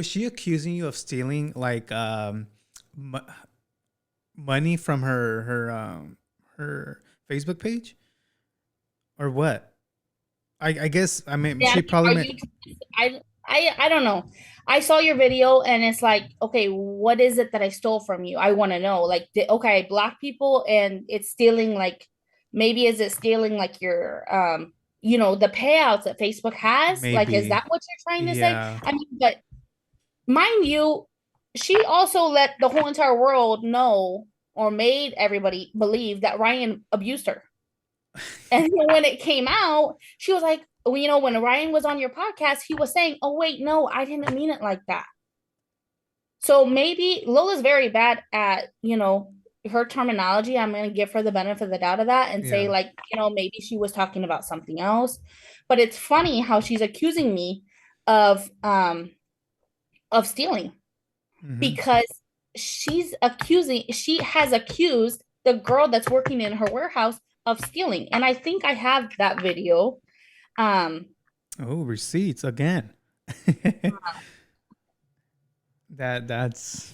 she accusing you of stealing like m- money from her Facebook page or what? I guess I mean Yeah, she probably are meant you? I don't know. I saw your video and it's like, okay, what is it that I stole from you? I want to know. Like, okay, I block people and it's stealing. Like, maybe is it stealing like your the payouts that Facebook has? Like, is maybe that what you're trying to say? yeah I mean, but mind you, she also let the whole entire world know, or made everybody believe, that Ryan abused her. And when it came out, she was like, well, when Ryan was on your podcast, he was saying, oh, wait, no, I didn't mean it like that. So maybe Lola's very bad at, her terminology. I'm going to give her the benefit of the doubt of that and say, yeah. like, maybe she was talking about something else. But it's funny how she's accusing me of stealing, Mm-hmm. because she has accused the girl that's working in her warehouse of stealing. And I think I have that video. Um, Oh, receipts again. That's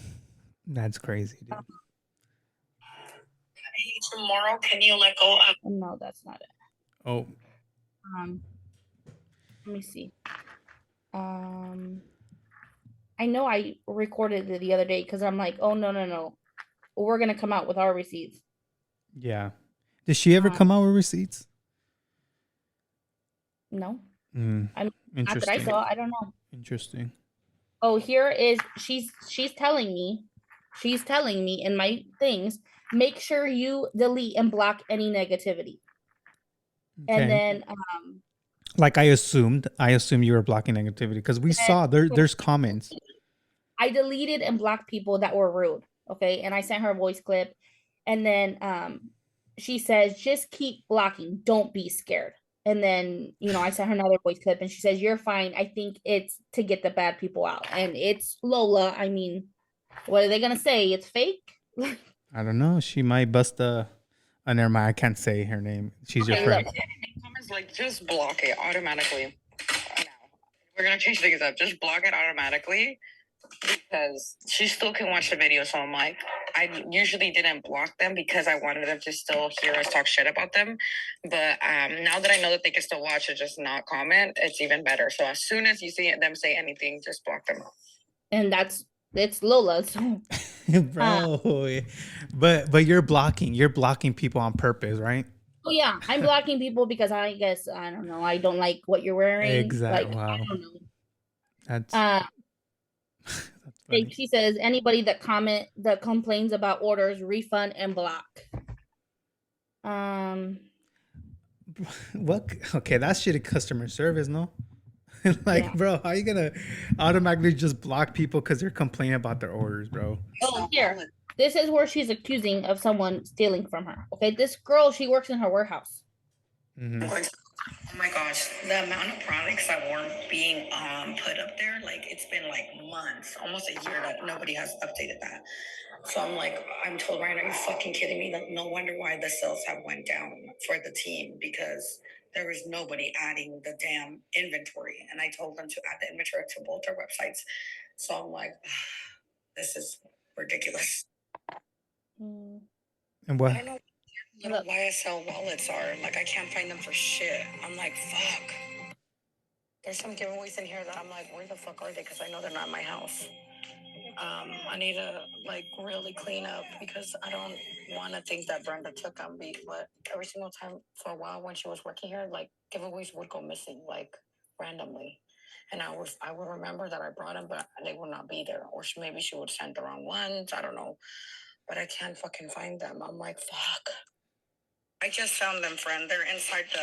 crazy, dude. Hey, tomorrow, can you let go of? no, that's not it. Oh, Um, let me see. I know I recorded it the other day because I'm like, oh, no, no, no. We're going to come out with our receipts. yeah. Did she ever come out with receipts? No. Mm, I mean, not that I interesting. saw. I don't know. Interesting. Oh, here is, she's telling me in my things, make sure you delete and block any negativity. And Okay. then Like I assumed you were blocking negativity because we saw there's comments. I deleted and blocked people that were rude. Okay. And I sent her a voice clip. And then she says, just keep blocking. Don't be scared. And then, I sent her another voice clip and she says, you're fine. I think it's to get the bad people out. And it's Lola. I mean, what are they going to say? It's fake? I don't know. She might bust a. Never mind. I can't say her name. She's your Okay, friend. look. Comments like just block it automatically. Now we're gonna change things up. Just block it automatically because she still can watch the video. So I'm like, I usually didn't block them because I wanted them to still hear us talk shit about them. But now that I know that they can still watch and just not comment, it's even better. So as soon as you see them say anything, just block them. And it's Lola. So Bro, but you're blocking people on purpose, right? oh yeah, I'm blocking people because I guess I don't know. I don't like what you're wearing. Like Exactly. I Wow. don't know. That's Uh, that's funny. she says anybody that complains about orders, refund and block. What? Okay, that's shitty customer service, no? Like, Yeah. bro, how you gonna automatically just block people because they're complaining about their orders, bro? Oh, here. This is where she's accusing of someone stealing from her. Okay, this girl, she works in her warehouse. Mm-hmm. Oh my gosh, the amount of products that weren't being put up there, like it's been like months, almost a year that nobody has updated that. So I'm told, Ryan, are you fucking kidding me? Like, no wonder why the sales have went down for the team, because there was nobody adding the damn inventory. And I told them to add the inventory to both our websites. So I'm like, this is ridiculous. And I what? don't know what YSL wallets are. Like, I can't find them for shit. I'm like, fuck. There's some giveaways in here that I'm like, where the fuck are they? Because I know they're not in my house. I need to like really clean up because I don't want to think that Brenda took on me. But every single time for a while when she was working here, like giveaways would go missing like randomly, and I would remember that I brought them, but they would not be there, or maybe she would send the wrong ones. I don't know, but I can't fucking find them. I'm like, fuck. I just found them, friend. They're inside the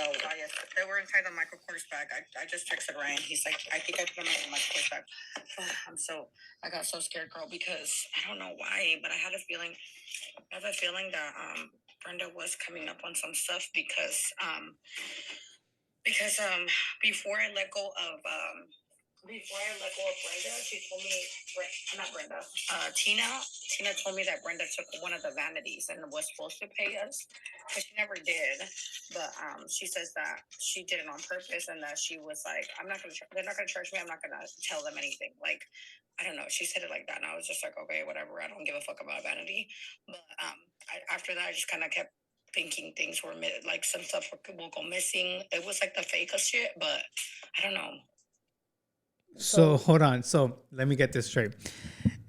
They were inside the Michael Kors bag. I just texted Ryan. He's like, I think I put them in the Michael Kors bag. I got so scared, girl, because I don't know why, but I had a feeling. I have a feeling that Brenda was coming up on some stuff because before I let go of Brenda, she told me, not Brenda, Tina told me that Brenda took one of the vanities and was supposed to pay us, but she never did. But she says that she did it on purpose and that she was like, they're not gonna charge me. I'm not gonna tell them anything. Like, I don't know. She said it like that, and I was just like, okay, whatever. I don't give a fuck about vanity. But after that, I just kind of kept thinking things were like some stuff will go missing. It was like the fakest shit, but I don't know. So hold on. So let me get this straight.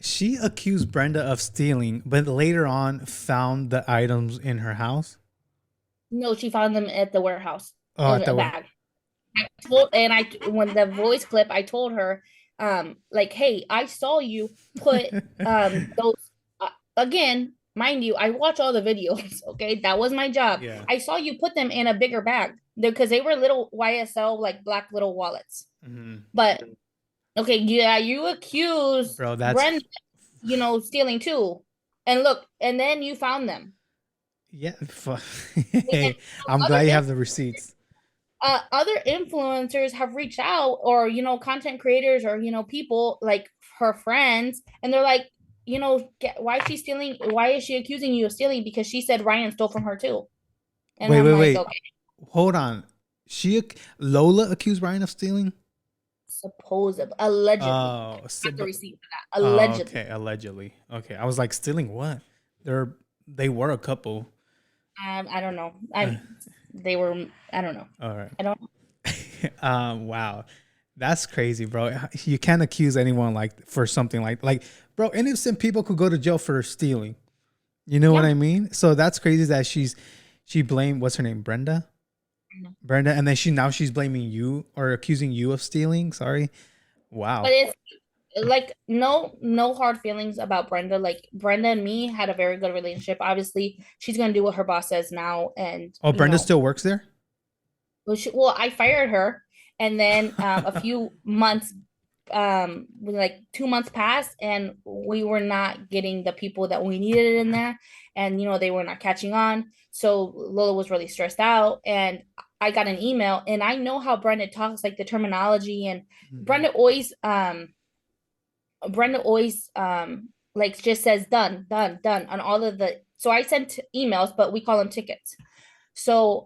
She accused Brenda of stealing, but later on found the items in her house. No, she found them at the warehouse Oh, in a bag. When the voice clip, I told her, like, hey, I saw you put those again. Mind you, I watch all the videos. Okay, that was my job. Yeah. I saw you put them in a bigger bag because they were little YSL, like black little wallets. Mm-hmm. But okay, yeah, you accused Brenda, stealing too, and look, and then you found them. Yeah, I'm glad you have the receipts. Other influencers have reached out, or content creators, or people like her friends, and they're like, why is she stealing? Why is she accusing you of stealing? Because she said Ryan stole from her too. And wait. Okay. Hold on. Lola accused Ryan of stealing? Supposedly, allegedly. Oh, the receipt for that. Allegedly. Okay, allegedly. Okay, I was like, stealing what? They were a couple. I don't know. They were. I don't know. All right. I don't. Wow, that's crazy, bro. You can't accuse anyone for something like, bro. Innocent people could go to jail for stealing. You know what I mean? So that's crazy that she blamed, what's her name, Brenda, and then she's blaming you or accusing you of stealing. Sorry. Wow. But it's like no hard feelings about Brenda. Like, Brenda and me had a very good relationship. Obviously, she's gonna do what her boss says now. And Brenda still works there? Well, I fired her, and then a few months, like 2 months passed, and we were not getting the people that we needed in there, and they were not catching on. So Lola was really stressed out, and I got an email, and I know how Brenda talks, like the terminology, and Brenda always like just says done on all of the. So I sent emails, but we call them tickets. So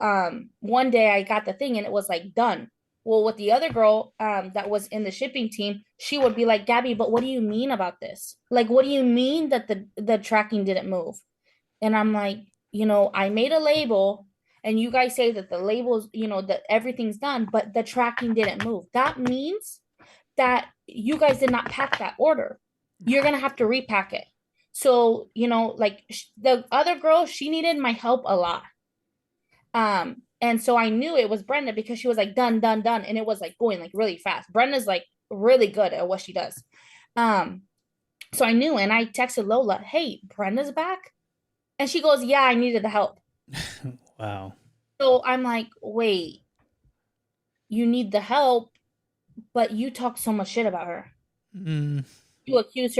one day I got the thing and it was like done. Well, with the other girl that was in the shipping team, she would be like, Gabby, but what do you mean about this? Like, what do you mean that the tracking didn't move? And I'm like, I made a label and you guys say that the labels, that everything's done, but the tracking didn't move. That means that you guys did not pack that order. You're going to have to repack it. So, like the other girl, she needed my help a lot. And so I knew it was Brenda because she was like done. And it was like going like really fast. Brenda's like really good at what she does. So I knew, and I texted Lola, hey, Brenda's back. And she goes, yeah, I needed the help. Wow. So I'm like, wait, you need the help, but you talk so much shit about her. You accused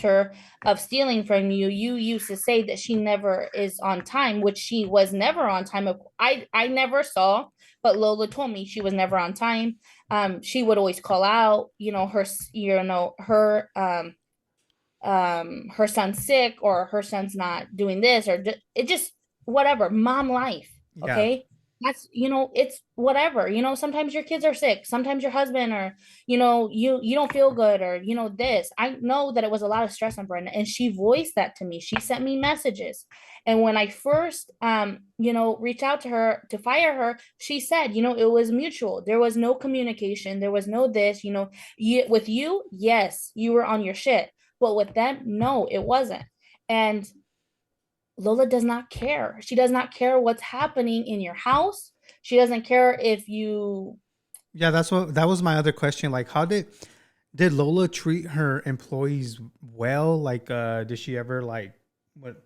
her of stealing from you. You used to say that she never is on time, which she was never on time. I never saw, but Lola told me she was never on time. She would always call out, her son's sick, or her son's not doing this, or it just whatever, mom life. Okay. That's, it's whatever, sometimes your kids are sick, sometimes your husband, or you don't feel good, or this. I know that it was a lot of stress on Brenda, and she voiced that to me. She sent me messages, And when I first, reached out to her to fire her, she said, it was mutual. There was no communication. There was no this, with you, yes, you were on your shit. But with them, no, it wasn't. And Lola does not care. She does not care what's happening in your house. She doesn't care if you. Yeah, that was my other question. Like, how did Lola treat her employees well? Like, did she ever like what?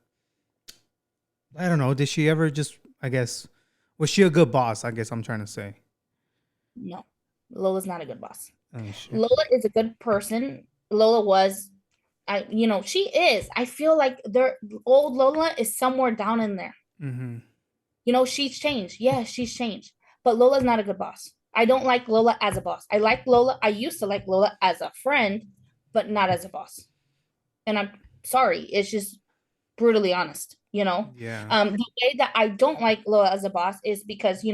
I don't know. Did she ever just? I guess was she a good boss? I guess I'm trying to say. No, Lola's not a good boss. Oh shit. Lola is a good person. Lola was, she is. I feel like old Lola is somewhere down in there. Mm-hmm. She's changed. Yeah, she's changed. But Lola's not a good boss. I don't like Lola as a boss. I like Lola. I used to like Lola as a friend, but not as a boss. And I'm sorry. It's just brutally honest. Yeah. The way that I don't like Lola as a boss is because she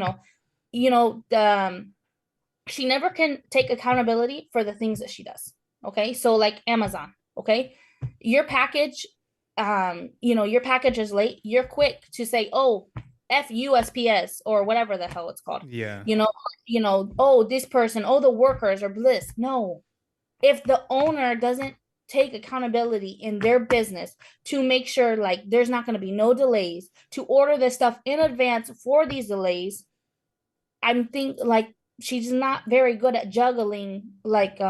never can take accountability for the things that she does. Okay, so like Amazon. Okay, your package, your package is late. You're quick to say, "Oh, F USPS," or whatever the hell it's called. Yeah. Oh, this person, oh, the workers are bliss. No, if the owner doesn't take accountability in their business to make sure like there's not going to be no delays, to order this stuff in advance for these delays, I'm think like she's not very good at juggling like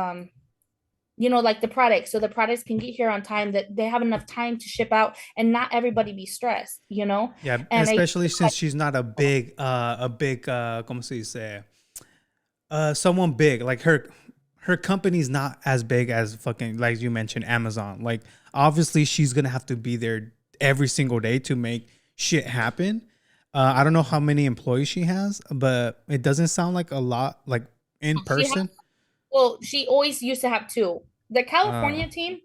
like the products, so the products can get here on time, that they have enough time to ship out and not everybody be stressed. Yeah, And especially since she's not a big como se dice, someone big. Like her company's not as big as fucking, like you mentioned, Amazon. Like obviously she's gonna have to be there every single day to make shit happen. I don't know how many employees she has, but it doesn't sound like a lot, like in person. she always used to have two. The California team,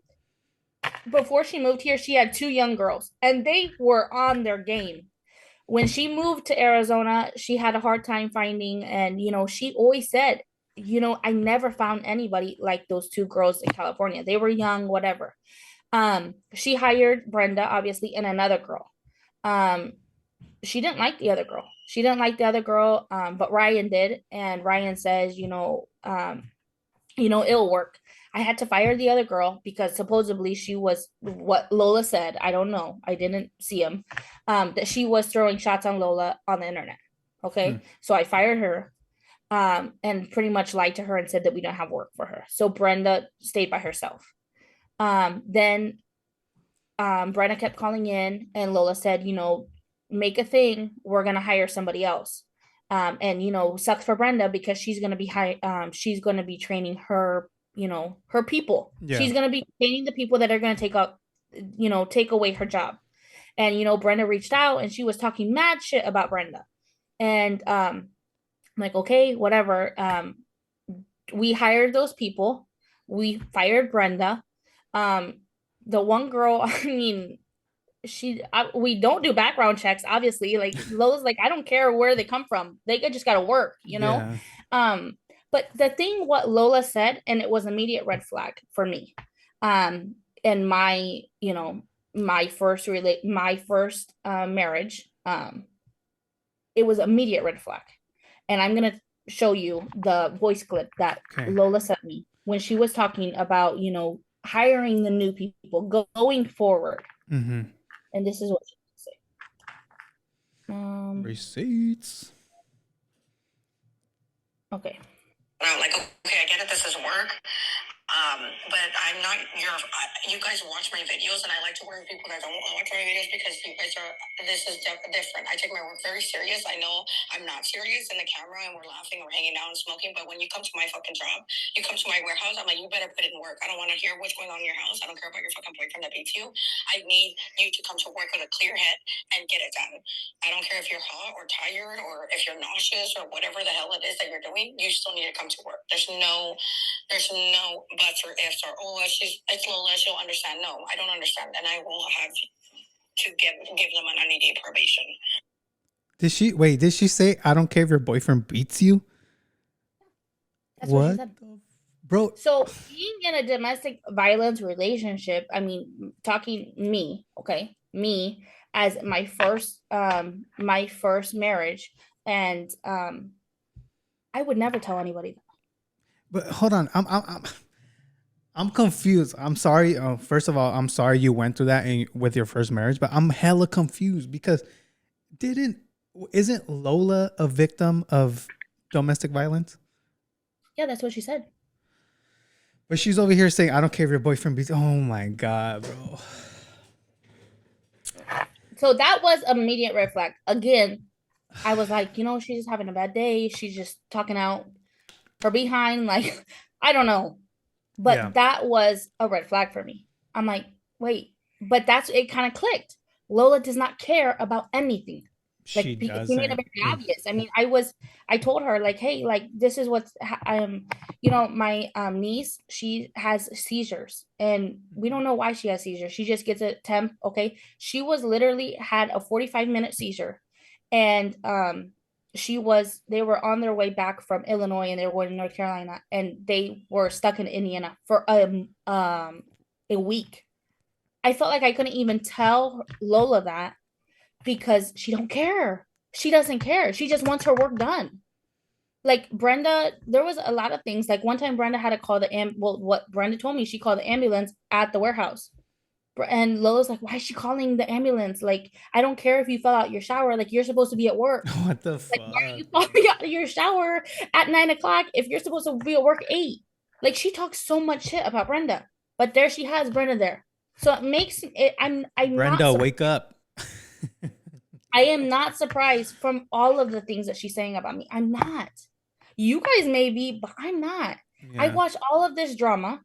before she moved here, she had two young girls and they were on their game. When she moved to Arizona, she had a hard time finding, and she always said, I never found anybody like those two girls in California. They were young, whatever. She hired Brenda, obviously, and another girl. She didn't like the other girl. She didn't like the other girl, but Ryan did, and Ryan says, it'll work. I had to fire the other girl because supposedly she was, what Lola said, I don't know, I didn't see him, that she was throwing shots on Lola on the internet. Okay. So I fired her, and pretty much lied to her and said that we don't have work for her. So Brenda stayed by herself. Then Brenda kept calling in and Lola said, make a thing, we're gonna hire somebody else. And sucks for Brenda because she's gonna be she's gonna be training her, her people. Yeah. She's gonna be training the people that are gonna take away her job. And Brenda reached out and she was talking mad shit about Brenda. And I'm like, okay, whatever. We hired those people. We fired Brenda. The one girl, I mean, we don't do background checks, obviously. Like Lola's like, I don't care where they come from, they just gotta work. Yeah. But the thing what Lola said, and it was immediate red flag for me, and my my first marriage, it was immediate red flag. And I'm gonna show you the voice clip that Lola sent me when she was talking about hiring the new people going forward. Mm-hmm. And this is what she said. Receipts. Okay. I'm like, okay, I get it, this is work. But I'm not you guys watch my videos, and I like to work with people that don't watch my videos because you guys this is different. I take my work very serious. I know I'm not serious in the camera and we're laughing or hanging out and smoking, but when you come to my fucking job, you come to my warehouse, I'm like, you better put in work. I don't want to hear what's going on in your house. I don't care about your fucking boyfriend that beats you. I need you to come to work with a clear head and get it done. I don't care if you're hot or tired or if you're nauseous or whatever the hell it is that you're doing, you still need to come to work. There's no buts or ifs or, oh, it's Lola, she'll understand. No, I don't understand. And I will have to give them a 90-day probation. Did she say, I don't care if your boyfriend beats you? That's what she said. Bro. So being in a domestic violence relationship, I mean, talking me, okay? Me, as my first marriage, and I would never tell anybody that. But hold on, I'm confused. I'm sorry. First of all, I'm sorry you went through that with your first marriage, but I'm hella confused because isn't Lola a victim of domestic violence? Yeah, that's what she said. But she's over here saying, "I don't care if your boyfriend beats." Oh my god, bro. So that was an immediate red flag. Again, I was like, she's just having a bad day. She's just talking out her behind. Like, I don't know. Yeah. But that was a red flag for me. I'm like, wait, but it kind of clicked. Lola does not care about anything. Like, She he made it doesn't. very obvious. I mean, I told her, like, hey, like, this is what's my niece, she has seizures, and we don't know why she has seizures. She just gets a temp. Okay, she was literally had a 45-minute seizure, and they were on their way back from Illinois, and they were going to North Carolina, and they were stuck in Indiana for a week. I felt like I couldn't even tell Lola that, because she don't care. She doesn't care. She just wants her work done. Like, Brenda, there was a lot of things. Like, one time Brenda had to call what Brenda told me, she called the ambulance at the warehouse. And Lola's like, why is she calling the ambulance? Like, I don't care if you fell out your shower. Like, you're supposed to be at work. What the fuck? Like, why are you falling out of your shower at 9 o'clock if you're supposed to be at work 8? Like, she talks so much shit about Brenda, but there she has Brenda there. So it makes it. I'm Brenda, not wake up. I am not surprised from all of the things that she's saying about me. I'm not. You guys may be, but I'm not. Yeah. I watched all of this drama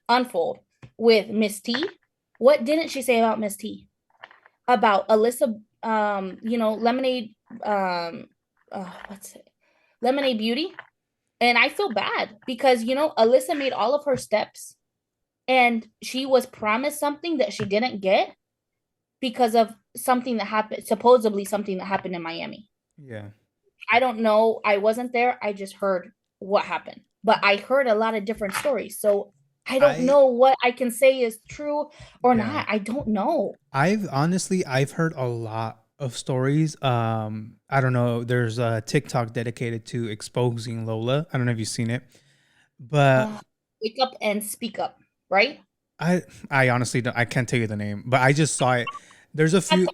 unfold with Miss T. What didn't she say about Miss T? About Alyssa, Lemonade, what's it? Lemonade Beauty. And I feel bad because, Alyssa made all of her steps, and she was promised something that she didn't get because of something that happened, supposedly something that happened in Miami. Yeah. I don't know. I wasn't there. I just heard what happened. But I heard a lot of different stories. So I don't know what I can say is true or not. I don't know. I've heard a lot of stories. I don't know. There's a TikTok dedicated to exposing Lola. I don't know if you've seen it, but Wake Up and Speak Up, right? I honestly don't, I can't tell you the name, but I just saw it. There's a few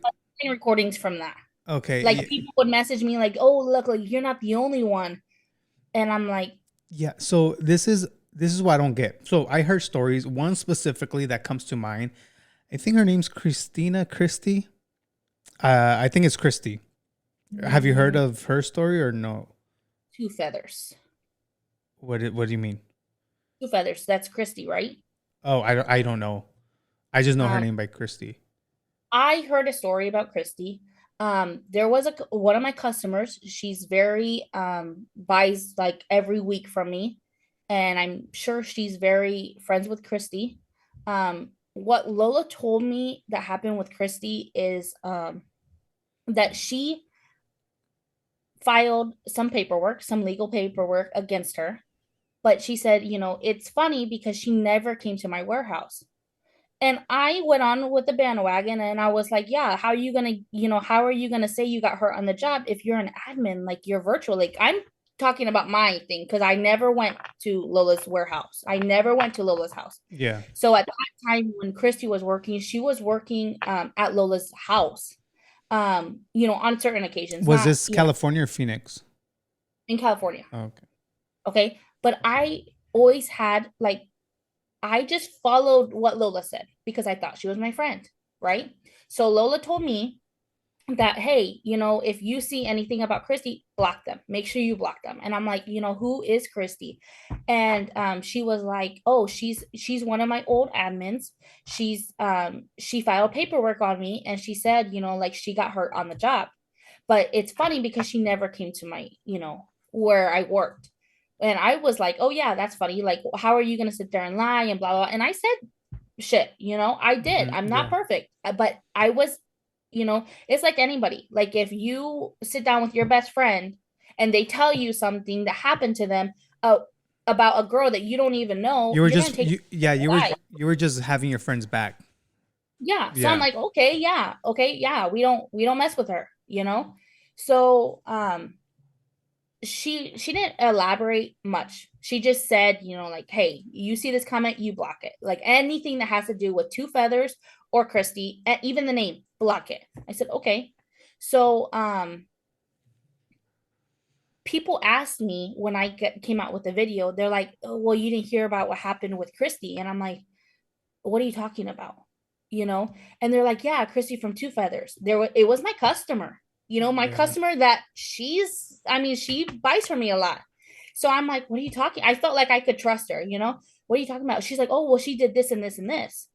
recordings from that. Okay. Like, people would message me like, "Oh, look, like, you're not the only one," and I'm like, yeah. So this is what I don't get. So I heard stories. One specifically that comes to mind. I think her name's Christy. I think it's Christy. Have you heard of her story or no? Two Feathers. What do you mean? Two Feathers. That's Christy, right? Oh, I don't know. I just know her name by Christy. I heard a story about Christy. There was one of my customers. She's very buys like every week from me, and I'm sure she's very friends with Christy. What Lola told me that happened with Christy is that she filed some legal paperwork against her, but she said, it's funny because she never came to my warehouse. And I went on with the bandwagon, and I was like, yeah, how are you going to say you got hurt on the job if you're an admin? Like, you're virtual. Like, I'm talking about my thing because I never went to Lola's warehouse. I never went to Lola's house. Yeah. So at that time when Christy was working, she was working at Lola's house, on certain occasions. Was this California or Phoenix? In California. Oh, okay. Okay. But I always had, like, I just followed what Lola said because I thought she was my friend, right? So Lola told me that, hey, if you see anything about Christy, block them. Make sure you block them. And I'm like, who is Christy? And she was like, oh, she's one of my old admins. She filed paperwork on me, and she said, like, she got hurt on the job. But it's funny because she never came to my, where I worked. And I was like, oh, yeah, that's funny. Like, how are you going to sit there and lie and blah, blah, blah. And I said, shit, I did. I'm not perfect. But I was, it's like anybody. Like, if you sit down with your best friend and they tell you something that happened to them about a girl that you don't even know, you were just having your friend's back. Yeah. So I'm Yeah. like, okay, yeah, we don't mess with her, you know? So she didn't elaborate much. She just said, you know, like, hey, you see this comment, you block it. Like anything that has to do with Two Feathers or Christy, and even the name, block it. I said, okay. So people asked me when came out with the video, they're like, oh, well, you didn't hear about what happened with Christy. And I'm like, what are you talking about? You know? And they're like, yeah, Christy from Two Feathers. It was my customer, you know, my Yeah. customer that she buys from me a lot. So I'm like, what are you talking? I felt like I could trust her, you know? What are you talking about? She's like, oh, well, she did this and this and this.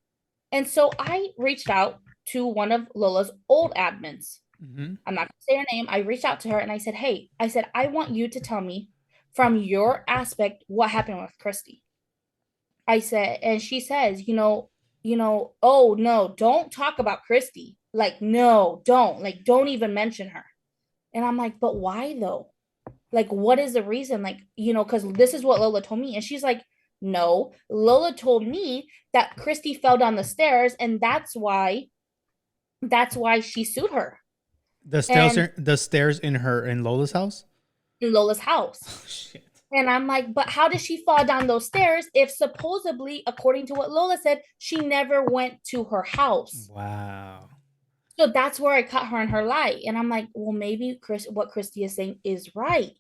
And so I reached out to one of Lola's old admins. Mm-hmm. I'm not gonna say her name. I reached out to her and I said, hey, I said, I want you to tell me from your aspect what happened with Christy. I said, and she says, oh no, don't talk about Christy. Like, no, don't. Like, don't even mention her. And I'm like, but why though? Like, what is the reason? Like, because this is what Lola told me. And she's like, no, Lola told me that Christy fell down the stairs, and that's why she sued her. And The stairs in Lola's house. in Lola's Oh, house. shit. And I'm like, but how did she fall down those stairs if supposedly, according to what Lola said, she never went to her house? Wow. So that's where I caught her in her lie. And I'm like, well, maybe what Christy is saying is right.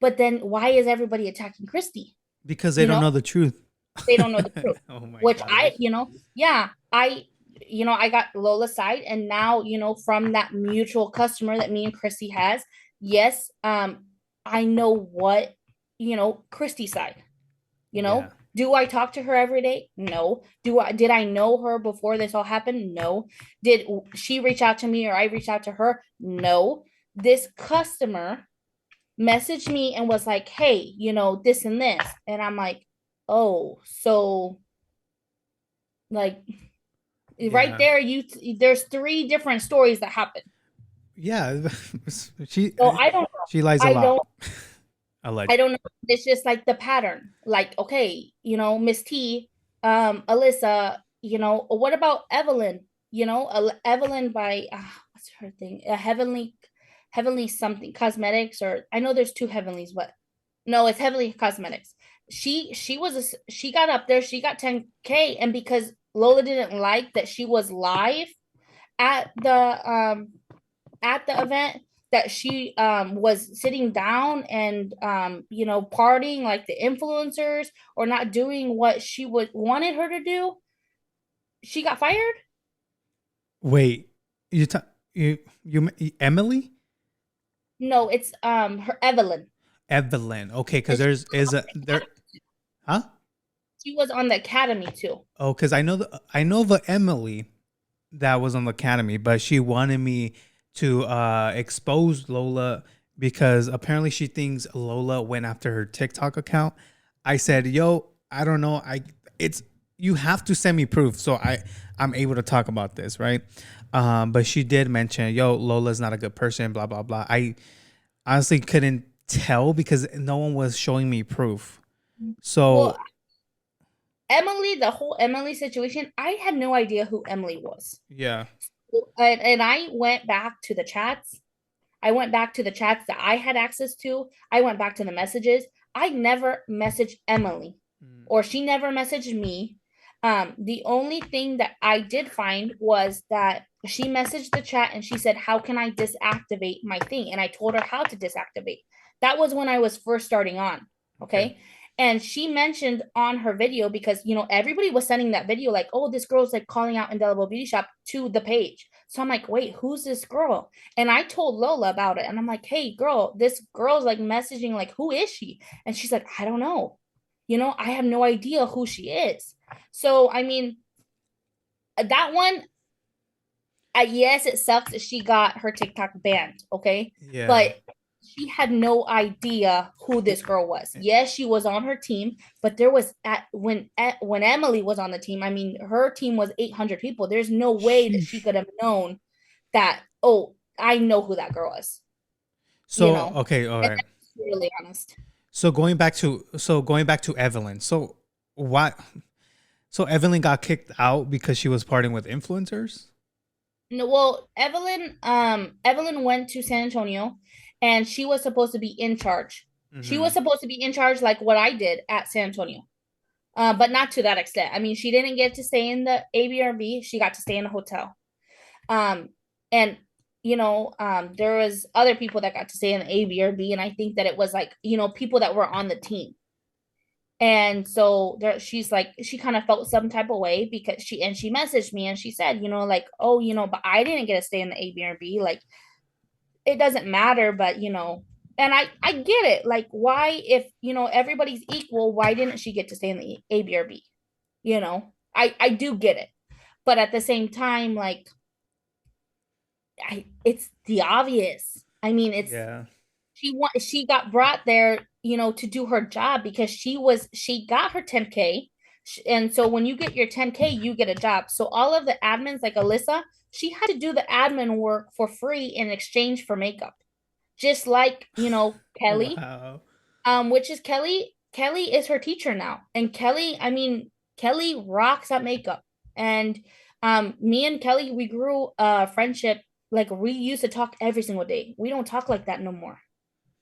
But then why is everybody attacking Christy? Because they You don't know, know the truth. they don't know the truth. Oh my Which gosh. I got Lola's side. And now, from that mutual customer that me and Christy has, yes, I know what, Christy's side. Yeah. Do I talk to her every day? No. Did I know her before this all happened? No. Did she reach out to me or I reach out to her? No. This customer messaged me and was like, hey, this and this. And I'm like, oh, so like right Yeah. there, there's three different stories that happen. Yeah. she So I don't know. she lies a I lot. don't I Alleged. don't know. It's just like the pattern. Like, okay, Miss T, Alyssa, what about Evelyn? Evelyn by what's her thing? A heavenly something cosmetics, or I know there's two heavenlies, but no, it's heavenly cosmetics. She got up there, she got 10K, and because Lola didn't like that she was live at the event, that she was sitting down and partying like the influencers, or not doing what she would wanted her to do, she got fired. Wait. You ta- you Emily? No, it's her Evelyn. Evelyn. Okay, because And there's is a there. Huh? she was on the academy too. Oh, because I know the Emily that was on the academy, but she wanted me to expose Lola because apparently she thinks Lola went after her TikTok account. I said, "Yo, I don't know. It's you have to send me proof so I'm able to talk about this, right?" But she did mention, "Yo, Lola's not a good person." Blah blah blah. I honestly couldn't tell because no one was showing me proof. Well, So the whole Emily situation, I had no idea who Emily was. yeah, And I went back to the chats. I went back to the chats that I had access to. I went back to the messages. I never messaged Emily, or she never messaged me. The only thing that I did find was that she messaged the chat and she said, how can I deactivate my thing? And I told her how to deactivate. That was when I was first starting on. okay. Okay. And she mentioned on her video, because everybody was sending that video like, oh, this girl's like calling out Indelible Beauty Shop to the page. So I'm like, wait, who's this girl? And I told Lola about it. And I'm like, hey, girl, this girl's like messaging, like, who is she? And she's like, I don't know. I have no idea who she is. So, I mean, that one, yes, it sucks that she got her TikTok banned. Okay. Yeah. But she had no idea who this girl was. Yes, she was on her team, but there was when Emily was on the team, I mean, her team was 800 people. There's no way that she Sheesh. could have known that, oh, I know who that girl is. So okay, all And right. that's really honest. So going back to Evelyn. So what? So Evelyn got kicked out because she was partying with influencers? No, well, Evelyn went to San Antonio and she was supposed to be in charge. She was Mm-hmm. supposed to be in charge like what I did at San Antonio. But not to that extent. I mean, she didn't get to stay in the ABRB. She got to stay in a hotel. Um, and there was other people that got to stay in the ABRB, and I think that it was like, people that were on the team. And so there, she's like, she kind of felt some type of way because she messaged me and she said, like, oh, but I didn't get to stay in the ABRB. Like, it doesn't matter, but and I get it. Like, why, if everybody's equal, why didn't she get to stay in the ABRB? I do get it, but at the same time, like, it's the obvious. I mean, Yeah. she got brought there, to do her job because she got her 10K. And so when you get your 10K, you get a job. So all of the admins, like Alyssa, she had to do the admin work for free in exchange for makeup. Just like, Kelly, Wow. which is Kelly. Kelly is her teacher now. And Kelly, I mean, Kelly rocks at makeup. And me and Kelly, we grew a friendship. Like, we used to talk every single day. We don't talk like that no more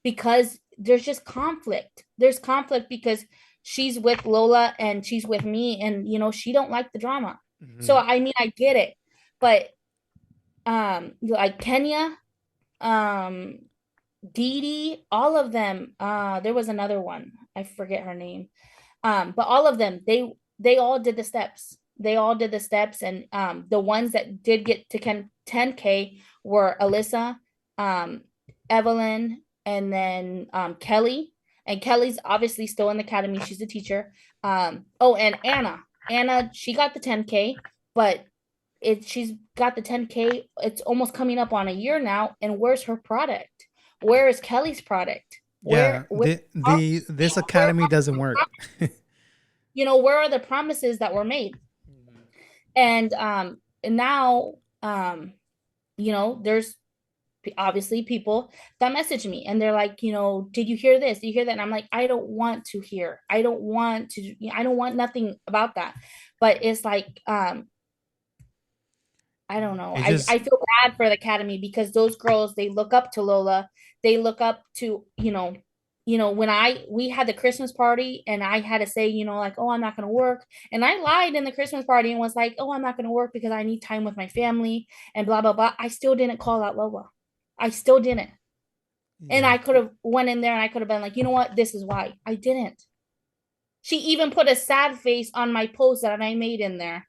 because there's just conflict. There's conflict because she's with Lola and she's with me, and she don't like the drama. So Mm-hmm. I mean, I get it. But like Kenya, um Dee Dee, all of them, there was another one, I forget her name. But all of them, they all did the steps. They all did the steps, and the ones that did get to 10K were Alyssa, Evelyn, and then Kelly. And Kelly's obviously still in the academy. She's a teacher. Oh, and Anna. Anna, she got the 10K, but she's got the 10K. It's almost coming up on a year now. And where's her product? Where is Kelly's product? Yeah. Where This academy doesn't work. where are the promises that were made? And now there's obviously people that message me and they're like, did you hear this? Did you hear that? And I'm like, I don't want to hear. I don't want nothing about that. But it's like, I don't know. It I just feel bad for the academy because those girls, they look up to Lola. They look up to, when we had the Christmas party and I had to say, like, oh, I'm not going to work. And I lied in the Christmas party and was like, oh, I'm not going to work because I need time with my family and blah, blah, blah. I still didn't call out Lola. I still didn't. And yeah. I could have went in there and I could have been like, you know what? This is why. I didn't. She even put a sad face on my post that I made in there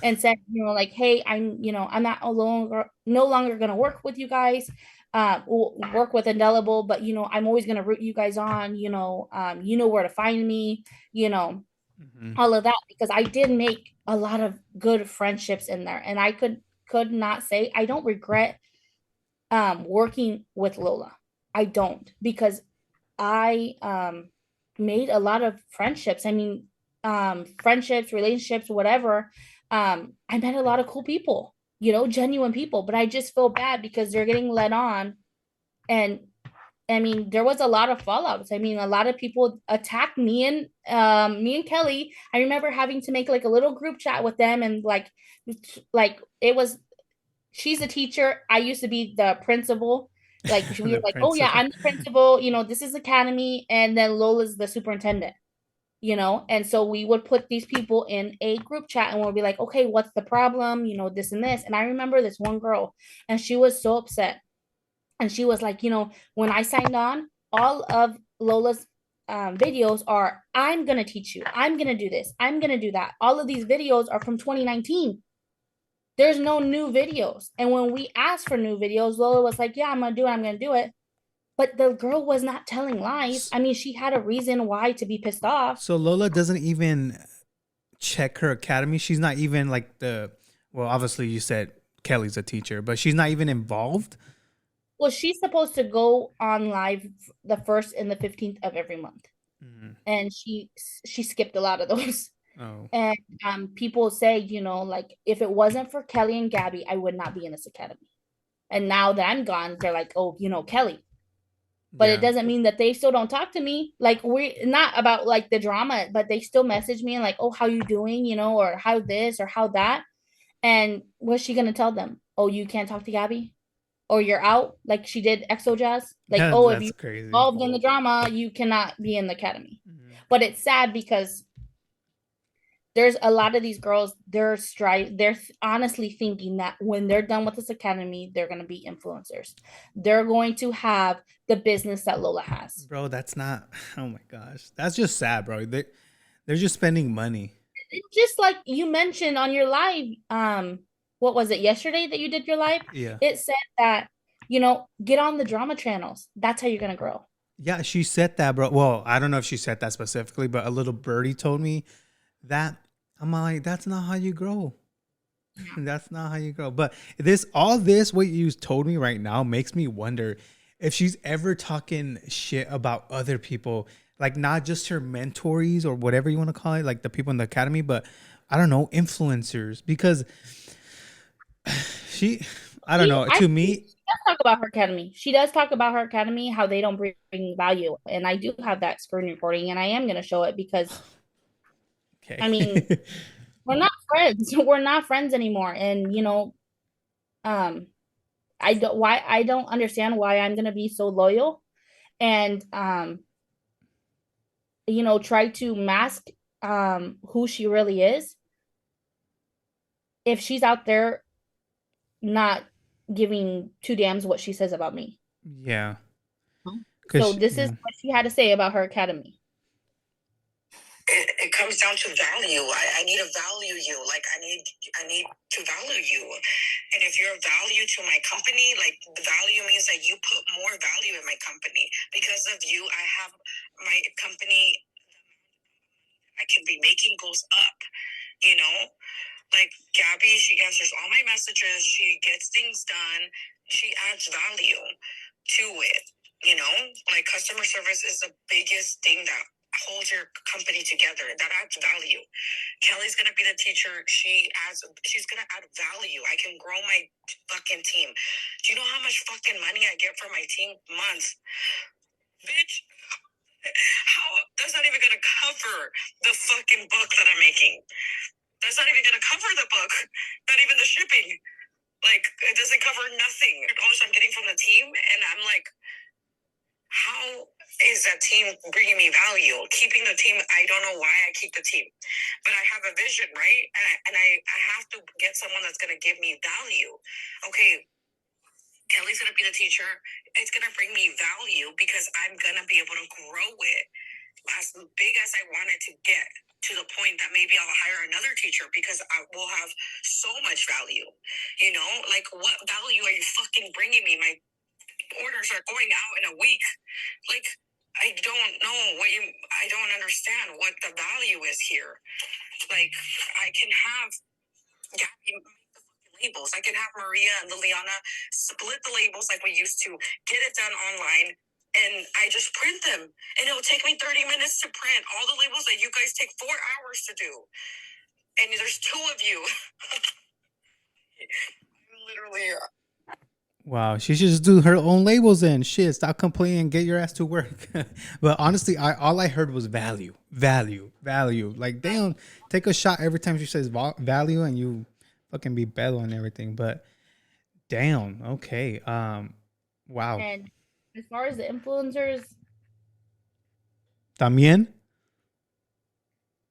and said, like, hey, I'm not no longer going to work with you guys, work with Indelible, but, I'm always going to root you guys on, where to find me, Mm-hmm. all of that, because I did make a lot of good friendships in there. And I could not say, I don't regret working with Lola. I don't, because I made a lot of friendships. I mean, friendships, relationships, whatever. I met a lot of cool people, genuine people, but I just feel bad because they're getting led on. And I mean, there was a lot of fallouts. I mean, a lot of people attacked me and Kelly. I remember having to make like a little group chat with them, and like it was, she's a teacher. I used to be the principal. Like, we were The like, oh yeah, principal. I'm the principal, this is academy, and then Lola's the superintendent. And so we would put these people in a group chat and we'll be like, okay, what's the problem, this and this. And I remember this one girl, and she was so upset, and she was like, when I signed on, all of Lola's videos are, I'm gonna teach you, I'm gonna do this, I'm gonna do that. All of these videos are from 2019. There's no new videos. And when we asked for new videos, Lola was like, yeah, I'm gonna do it. But the girl was not telling lies. I mean, she had a reason why to be pissed off. So Lola doesn't even check her academy. She's not even like well, obviously you said Kelly's a teacher, but she's not even involved. Well, she's supposed to go on live the 1st and the 15th of every month. Mm. And she skipped a lot of those. Oh. And people say, like, if it wasn't for Kelly and Gabi, I would not be in this academy. And now that I'm gone, they're like, oh, Kelly. but it Yeah. doesn't mean that they still don't talk to me. Like, we not about like the drama, but they still message me and like, oh, how you doing, you know, or how this or how that. And what's she gonna tell them? Oh, you can't talk to Gabby, or you're out, like she did EXO Jazz. Like, oh, if That's you crazy. involved in the drama, you cannot be in the academy. Mhm. But it's sad because there's a lot of these girls, they're honestly thinking that when they're done with this academy, they're going to be influencers. They're going to have the business that Lola has. Bro, that's not. Oh my gosh, that's just sad, bro. They're just spending money. It's just like you mentioned on your live, what was it, yesterday that you did your live? Yeah. It said that, you know, get on the drama channels. That's how you're going to grow. Yeah, she said that, bro. Well, I don't know if she said that specifically, but a little birdie told me that. I'm like, that's not how you grow. That's not how you grow. But all this, what you told me right now makes me wonder if she's ever talking shit about other people, like not just her mentorees or whatever you want to call it, like the people in the academy, but I don't know, influencers, because I don't know. To me, She does talk about her academy. She does talk about her academy, how they don't bring value. And I do have that screen recording, and I am going to show it because, okay. I mean, we're not friends. We're not friends anymore. And, you know, I don't understand why I'm going to be so loyal and, you know, try to mask who she really is if she's out there not giving two damns what she says about me. Yeah. So this is what she had to say about her academy. It comes down to value. I need to value you. Like I need to value you. And if you're a value to my company, like the value means that you put more value in my company. Because of you, I have my company I can be making goes up, you know? Like Gabi, she answers all my messages, she gets things done, she adds value to it, you know? Like customer service is the biggest thing that holds your company together. That adds value. Kelly's gonna be the teacher. She's gonna add value. I can grow my fucking team. Do you know how much fucking money I get for my team? Months. Bitch, how that's not even gonna cover the fucking book that I'm making. That's not even gonna cover the book. Not even the shipping. Like it doesn't cover nothing. $100 I'm getting from the team, and I'm like, how is that team bringing me value? Keeping the team, I don't know why I keep the team, but I have a vision, right? And I have to get someone that's gonna give me value. Okay, Kelly's gonna be the teacher. It's gonna bring me value because I'm gonna be able to grow it as big as I want it to get, to the point that maybe I'll hire another teacher because I will have so much value. You know, like what value are you fucking bringing me? My orders are going out in a week. Like I don't know I don't understand what the value is here. Like I can have Gabi make the fucking labels. I can have Maria and Liliana split the labels like we used to, get it done online, and I just print them. And it will take me 30 minutes to print all the labels that you guys take 4 hours to do. And there's 2 of you. Literally. Wow, she should just do her own labels then. Shit, stop complaining and get your ass to work. But honestly, all I heard was value. Like, damn, take a shot every time she says value and you fucking be bellow and everything. But damn, okay. Wow. And as far as the influencers, También?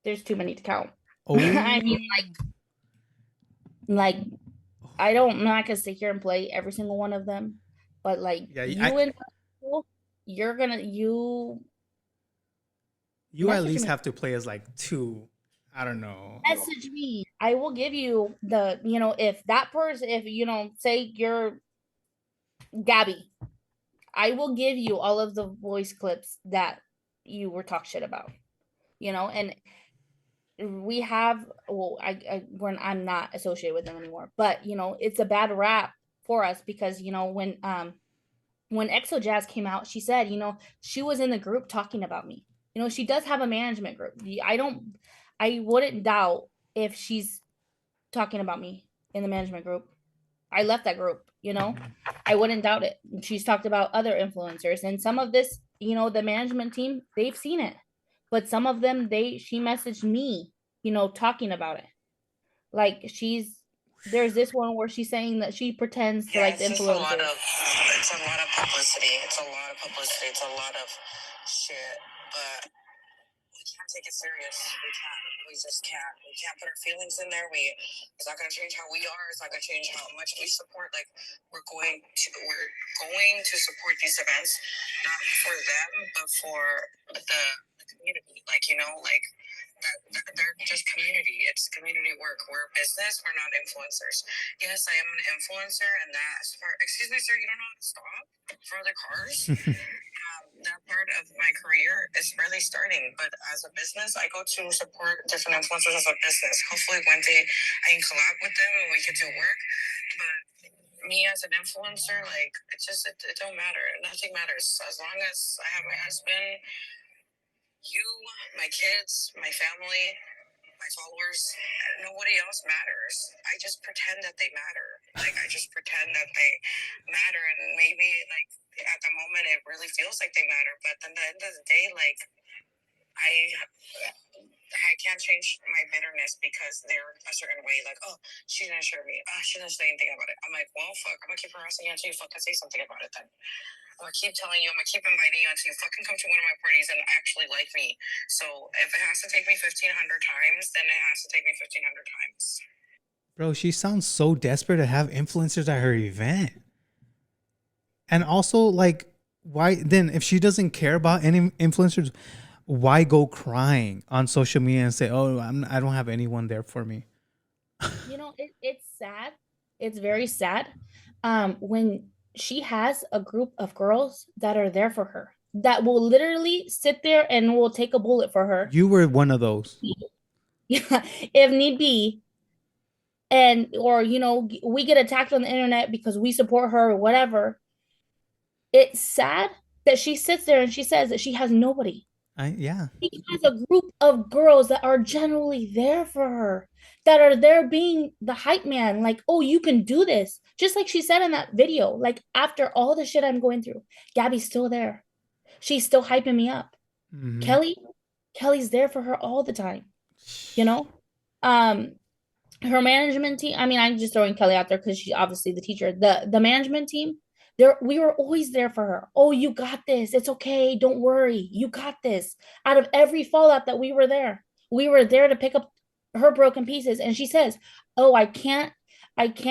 there's too many to count. Oh. I mean, like I'm not gonna sit here and play every single one of them, but like you're gonna you at least have to play as like 2. I don't know. Message me. I will give you the, you know, if that person, if you know, say you're Gabi, I will give you all of the voice clips that you were talk shit about, you know, and we have, well, I'm not associated with them anymore, but you know, it's a bad rap for us because, you know, when EXO Jazz came out, she said, you know, she was in the group talking about me. You know, she does have a management group. I wouldn't doubt if she's talking about me in the management group. I left that group you know. I wouldn't doubt it. She's talked about other influencers, and some of this, you know, the management team, they've seen it, but some of them, she messaged me, you know, talking about it. Like there's this one where she's saying that she pretends to like the influencers. It's a lot of publicity. It's a lot of publicity. It's a lot of shit, but we can't take it serious. We can't. We just can't. We can't put our feelings in there. It's not going to change how we are. It's not going to change how much we support. Like we're going to support these events, not for them, but for the community. Like like they're just community. It's community work. We're a business. We're not influencers. Yes, I am an influencer, and that's part. Excuse me, sir. You don't know how to stop for other cars. That part of my career is really starting, but as a business, I go to support different influencers as a business. Hopefully, one day I can collab with them and we can do work. But me as an influencer, like it don't matter. Nothing matters as long as I have my husband, you, my kids, my family, my followers. Nobody else matters. I just pretend that they matter. Like I just pretend that they matter, and maybe like at the moment it really feels like they matter, but at the end of the day, like I can't change my bitterness because they're a certain way. Like, oh, she didn't share me. Oh, she didn't say anything about it. I'm like, well, fuck. I'm gonna keep harassing you until you fucking say something about it. Then I'm gonna keep telling you. I'm gonna keep inviting you until you fucking come to one of my parties and actually like me. So if it has to take me 1,500 times, then it has to take me 1,500 times. Bro, she sounds so desperate to have influencers at her event. And also, like, why then, if she doesn't care about any influencers, why go crying on social media and say, "Oh, I don't have anyone there for me"? You know, it's sad. It's very sad. When she has a group of girls that are there for her, that will literally sit there and will take a bullet for her. You were one of those. Yeah, if need be. And or you know, we get attacked on the internet because we support her or whatever. It's sad that she sits there and she says that she has nobody. Yeah. She has a group of girls that are generally there for her, that are there being the hype man, like, oh, you can do this. Just like she said in that video, like, after all the shit I'm going through, Gabby's still there. She's still hyping me up. Mm-hmm. Kelly's there for her all the time, you know? Her management team, I mean, I'm just throwing Kelly out there because she's obviously the teacher. The management team, we were always there for her. Oh, you got this. It's okay. Don't worry. You got this. Out of every fallout that we were there to pick up her broken pieces. And she says, oh, I can't thank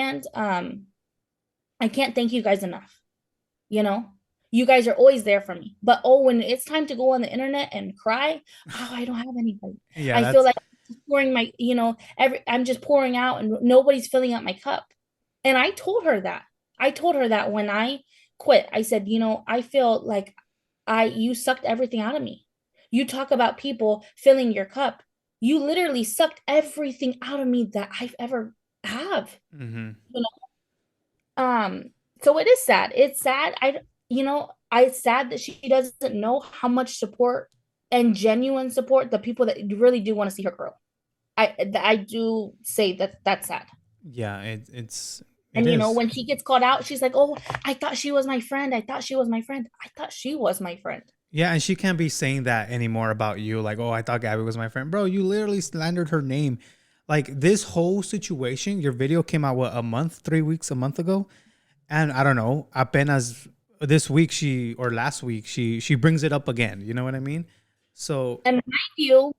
you guys enough. You know, you guys are always there for me. But oh, when it's time to go on the internet and cry, oh, I don't have anybody. Yeah, I feel like pouring my, you know, I'm just pouring out and nobody's filling up my cup. And I told her that when I quit. I said, you know, I feel like you sucked everything out of me. You talk about people filling your cup. You literally sucked everything out of me that I've ever have. Mm-hmm. You know? So it is sad. It's sad. It's sad that she doesn't know how much support and genuine support the people that really do want to see her grow. I do say that's sad. Yeah, it's and you know, when she gets called out, she's like, oh, I thought she was my friend. I thought she was my friend. Yeah, and she can't be saying that anymore about you. Like, oh, I thought Gabby was my friend. Bro, you literally slandered her name. Like, this whole situation, your video came out, what, a month ago? And I don't know, apenas this week last week, she brings it up again. You know what I mean? So, and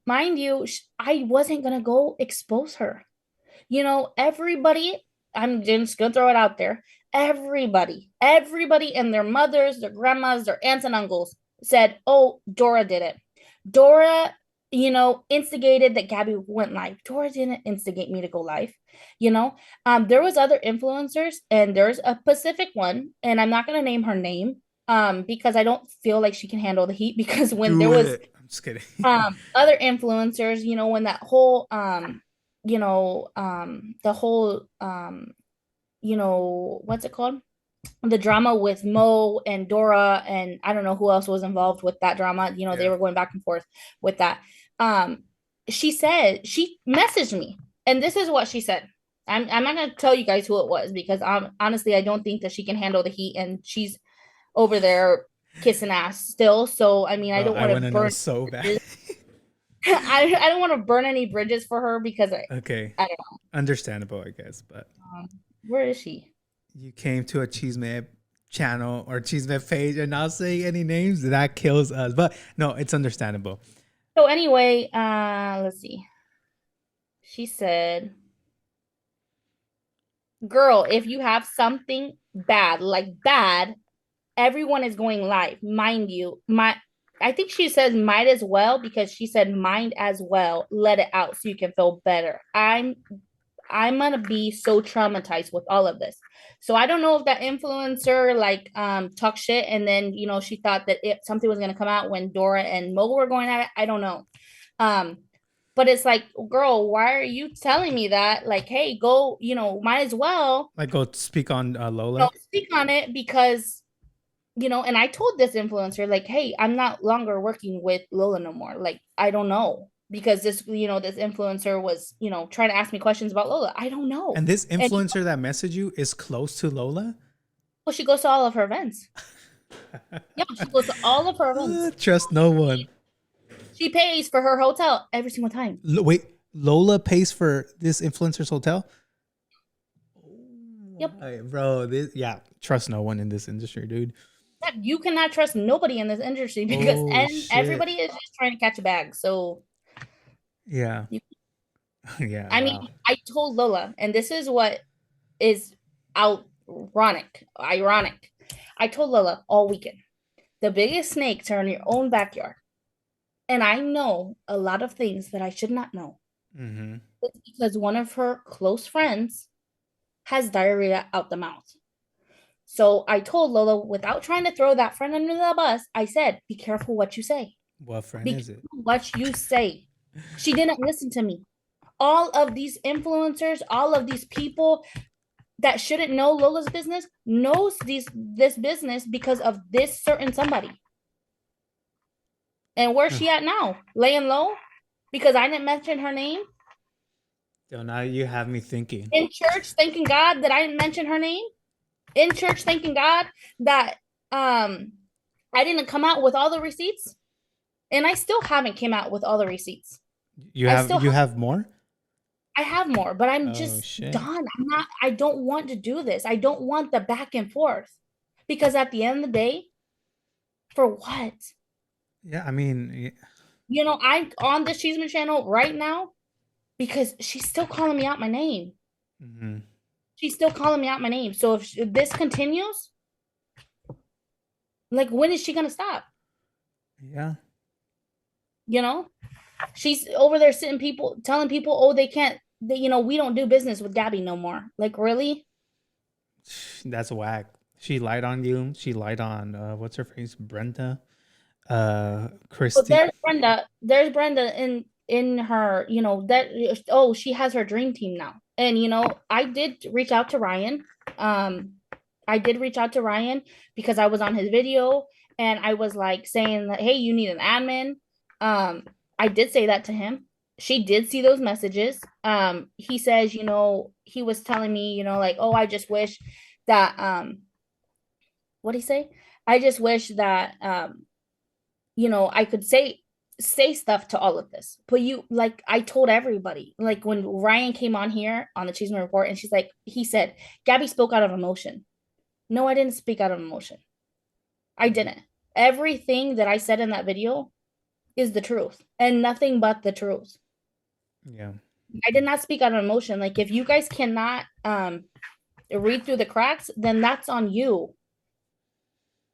mind you, I wasn't going to go expose her. You know, everybody, I'm just going to throw it out there. Everybody and their mothers, their grandmas, their aunts and uncles said, oh, Dora did it. Dora, you know, instigated that Gabby went live. Dora didn't instigate me to go live. You know, there was other influencers, and there's a Pacific one, and I'm not going to name her name because I don't feel like she can handle the heat, because when there was I'm just kidding. Other influencers, you know, when that whole you know, the whole you know, what's it called? The drama with Mo and Dora, and I don't know who else was involved with that drama. You know, they were going back and forth with that. She messaged me, and this is what she said. I'm not gonna tell you guys who it was because honestly I don't think that she can handle the heat, and she's over there kissing ass still. So I mean I Bro, don't I want to want to know burn so bad. bridges. I don't want to burn any bridges for her because Okay, I don't know. understandable, I guess. But Where is she? you came to a CHISME channel or CHISME page and not saying any names, that kills us. But no, it's understandable. So anyway, let's see. She said, "Girl, if you have something bad, like bad, everyone is going live. Mind you, I think she says might as well because she said mind as well. Let it out so you can feel better. I'm gonna be so traumatized with all of this. So I don't know if that influencer like talked shit and then she thought that something was gonna come out when Dora and Mogul were going at it. I don't know. Um, but it's like, girl, why are you telling me that? Like, hey, go, might as well Like, go speak on Lola. speak on it because and I told this influencer, like, hey, I'm not longer working with Lola no more. Like, I don't know. Because this influencer was, trying to ask me questions about Lola. I don't know. And this And influencer that messaged you is close to Lola? well, she goes to all of her events. Yeah, she goes to all of her events. Trust no one. She pays for her hotel every single time. Wait, Lola pays for this influencer's hotel? Yep. Hey, bro, trust no one in this industry, dude. You cannot trust nobody in this industry because Shit. everybody is just trying to catch a bag. So Yeah. You- Yeah. I mean, I told Lola, and this is what is ironic. I told Lola all weekend, the biggest snakes are in your own backyard. And I know a lot of things that I should not know. Mm-hmm. It's because one of her close friends has diarrhea out the mouth. So I told Lola, without trying to throw that friend under the bus, I said, be careful what you say. What friend Be is it? careful what you say. She didn't listen to me. All of these influencers, all of these people that shouldn't know Lola's business knows this business because of this certain somebody. And where's she at now? Laying low? Because I didn't mention her name? So now you have me thinking. In church, thanking God that I didn't mention her name? In church, thanking God that I didn't come out with all the receipts? And I still haven't came out with all the receipts. You have more? I have more, but I'm just done. I don't want to do this. I don't want the back and forth. Because at the end of the day, for what? Yeah, I mean, I'm on the CHISME channel right now because she's still calling me out my name. mm-hmm. She's still calling me out my name. So if this continues, like, when is she gonna stop? Yeah. She's over there telling people, oh, they can't, we don't do business with Gabi no more. Like, really? That's whack. She lied on you. She lied on what's her face? Brenda. Christy. So there's Brenda in her, that she has her dream team now. And I did reach out to Ryan. I did reach out to Ryan because I was on his video and I was like saying that, hey, you need an admin. I did say that to him. She did see those messages. He says, he was telling me, like, oh, I just wish that what'd he say? I just wish that I could say stuff to all of this. But I told everybody, like when Ryan came on here on the CHISME report and he said, Gabi spoke out of emotion. No, I didn't speak out of emotion. I didn't. Everything that I said in that video is the truth and nothing but the truth. Yeah. I did not speak out of emotion. Like, if you guys cannot read through the cracks, then that's on you.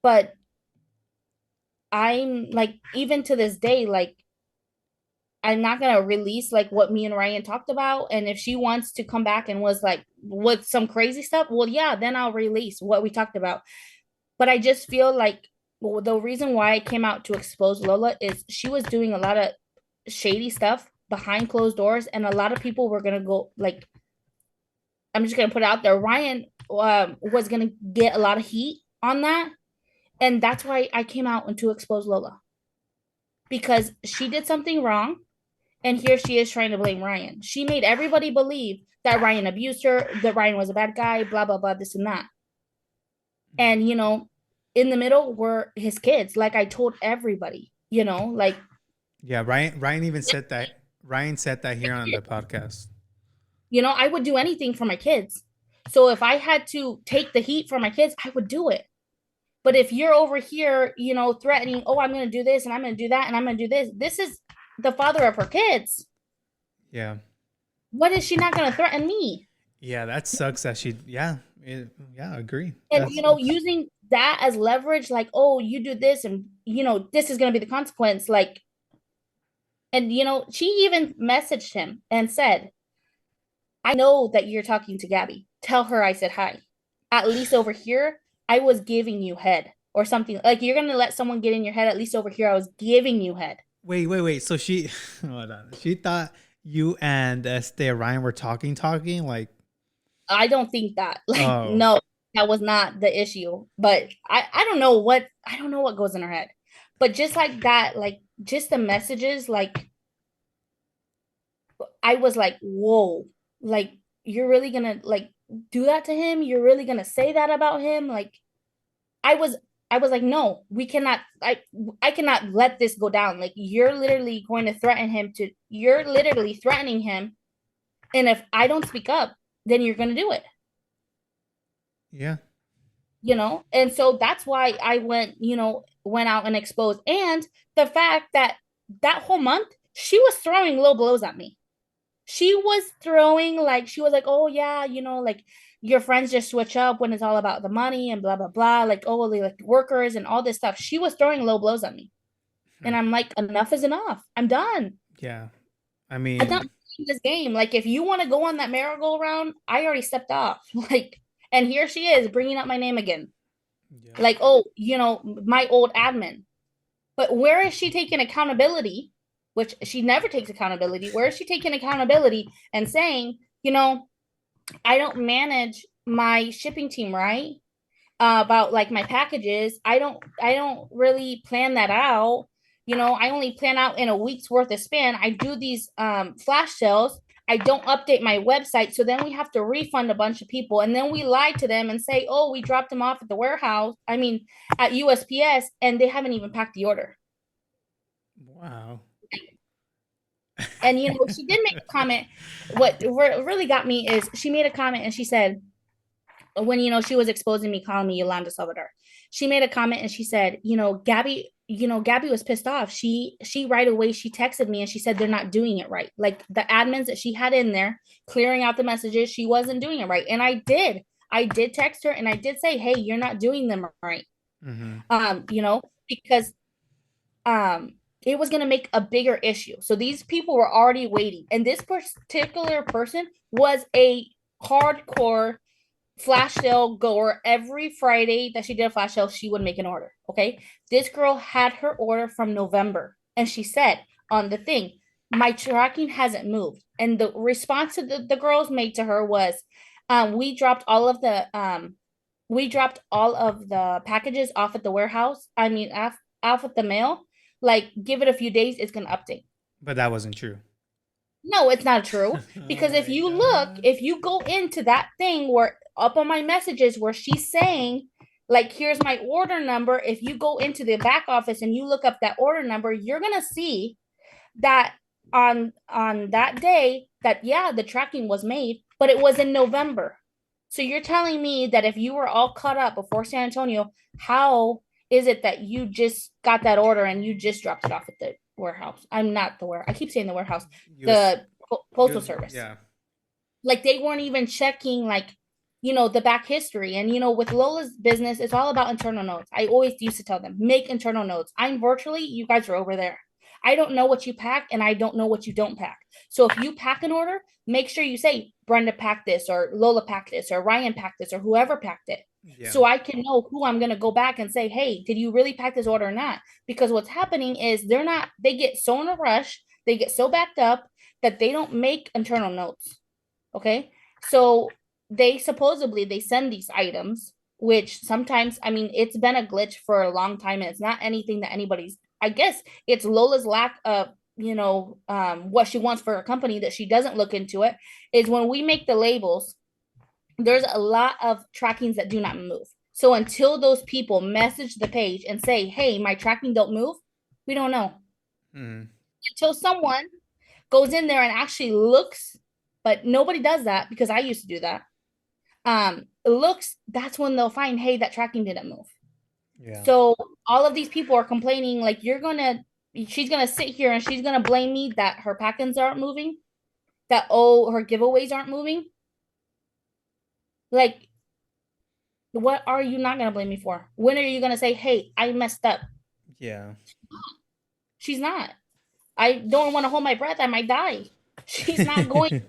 But I'm like, even to this day, like, I'm not gonna release like what me and Ryan talked about. And if she wants to come back and was like with some crazy stuff, well, yeah, then I'll release what we talked about. But I just feel like the reason why I came out to expose Lola is she was doing a lot of shady stuff behind closed doors, and a lot of people were gonna go like, I'm just gonna put it out there. Ryan was gonna get a lot of heat on that, and that's why I came out and to expose Lola, because she did something wrong. And here she is trying to blame Ryan. She made everybody believe that Ryan abused her, that Ryan was a bad guy, blah, blah, blah, this and that. And, you know, in the middle were his kids. Like I told everybody, you know, like. Yeah, Ryan even said that. Ryan said that here on the podcast. You know, I would do anything for my kids. So if I had to take the heat for my kids, I would do it. But if you're over here, you know, threatening, oh, I'm going to do this and I'm going to do that and I'm going to do this, this is the father of her kids. Yeah. What is she not going to threaten me? Yeah, that sucks that she, yeah, I agree. And, you know, using that as leverage, like, oh, you do this and, you know, this is going to be the consequence. Like, and, you know, she even messaged him and said, I know that you're talking to Gabi. Tell her I said hi. At least over here, I was giving you head or something. Like you're gonna let someone get in your head. At least over here, I was giving you head. Wait. So she, hold on. She thought you and Ryan were talking like. I don't think that. Like no, that was not the issue. But I don't know what goes in her head. But just like that, like just the messages, like I was like, whoa, like you're really gonna like do that to him? You're really gonna say that about him? Like I was like, no, we cannot, I cannot let this go down. Like you're literally going to threaten him you're literally threatening him. And if I don't speak up, then you're gonna do it. Yeah. You know, and so that's why I went out and exposed. And the fact that whole month she was throwing low blows at me. She was throwing like, she was like, oh yeah, you know, like your friends just switch up when it's all about the money and blah, blah, blah. Like, oh, they like workers and all this stuff. She was throwing low blows at me. And I'm like, enough is enough. I'm done. Yeah. I mean, I'm not playing this game. Like, if you want to go on that merry-go-round, I already stepped off. Like, and here she is bringing up my name again. Yeah. Like, oh, you know, my old admin. But where is she taking accountability? Which she never takes accountability. Where is she taking accountability and saying, you know, I don't manage my shipping team, right? About like my packages. I don't really plan that out. You know, I only plan out in a week's worth of span. I do these flash sales. I don't update my website. So then we have to refund a bunch of people. And then we lie to them and say, oh, we dropped them off at the warehouse. I mean, at USPS, and they haven't even packed the order. Wow. And, you know, she did make a comment. What really got me is she made a comment and she said, when, you know, she was exposing me, calling me Yolanda Salvador, she made a comment and she said, Gabi was pissed off. She right away, she texted me and she said, they're not doing it right. Like the admins that she had in there clearing out the messages, she wasn't doing it right. And I did text her and I did say, hey, you're not doing them right. Mm-hmm. You know, because it was going to make a bigger issue. So these people were already waiting. And this particular person was a hardcore flash sale goer. Every Friday that she did a flash sale, she would make an order. Okay. This girl had her order from November. And she said on the thing, my tracking hasn't moved. And the response to the girls made to her was, we dropped all of the packages off at the warehouse. I mean, off at the mail. Like, give it a few days, it's going to update. But that wasn't true. No, it's not true. Because if you look, if you go into that thing where up on my messages where she's saying, like, here's my order number. If you go into the back office and you look up that order number, you're going to see that on that day that, yeah, the tracking was made, but it was in November. So you're telling me that if you were all caught up before San Antonio, how is it that you just got that order and you just dropped it off at the warehouse? I'm not the warehouse. I keep saying the warehouse, the postal service. Yeah. Like they weren't even checking, like, you know, the back history. And, you know, with Lola's business, it's all about internal notes. I always used to tell them, make internal notes. I'm virtually, you guys are over there. I don't know what you pack and I don't know what you don't pack. So if you pack an order, make sure you say Brenda packed this or Lola packed this or Ryan packed this or whoever packed it. Yeah. So I can know who I'm going to go back and say, hey, did you really pack this order or not? Because what's happening is they get so in a rush, they get so backed up that they don't make internal notes. Okay. So they send these items, which sometimes, I mean, it's been a glitch for a long time and it's not anything that anybody's, I guess it's Lola's lack of what she wants for her company, that she doesn't look into it, is when we make the labels, there's a lot of trackings that do not move. So until those people message the page and say, hey, my tracking don't move, we don't know. Until someone goes in there and actually looks, but nobody does that, because I used to do that. Looks, that's when they'll find, hey, that tracking didn't move. Yeah. So all of these people are complaining, like, she's gonna sit here and she's gonna blame me that her pack-ins aren't moving, that her giveaways aren't moving. Like, what are you not gonna blame me for? When are you gonna say, hey, I messed up? Yeah. She's not. I don't want to hold my breath. I might die. She's not going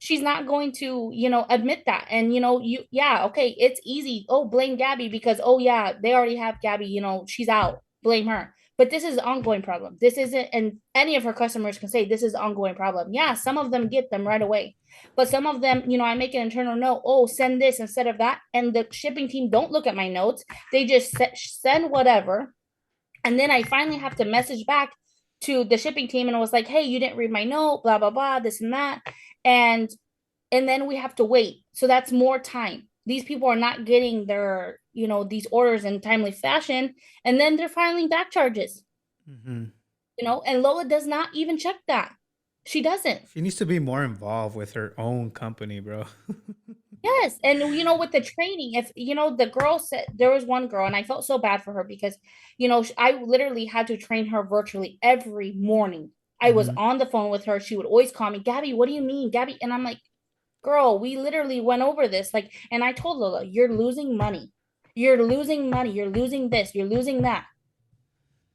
she's not going to, admit that. And, okay, it's easy. Oh, blame Gabi because, oh, yeah, they already have Gabi, she's out. Blame her. But this is an ongoing problem. This isn't, and any of her customers can say this is an ongoing problem. Yeah, some of them get them right away. But some of them, I make an internal note, oh, send this instead of that. And the shipping team don't look at my notes. They just send whatever. And then I finally have to message back to the shipping team, and it was like, hey, you didn't read my note, blah, blah, blah, this and that. And then we have to wait. So that's more time. These people are not getting their, these orders in timely fashion. And then they're filing back charges. And Lola does not even check that. She doesn't. She needs to be more involved with her own company, bro. Yes. And, with the training, if, the girl said, there was one girl, and I felt so bad for her because, I literally had to train her virtually every morning. I was on the phone with her. She would always call me, Gabi, what do you mean, Gabi? And I'm like, girl, we literally went over this. Like, and I told Lola, you're losing money. You're losing money. You're losing this. You're losing that.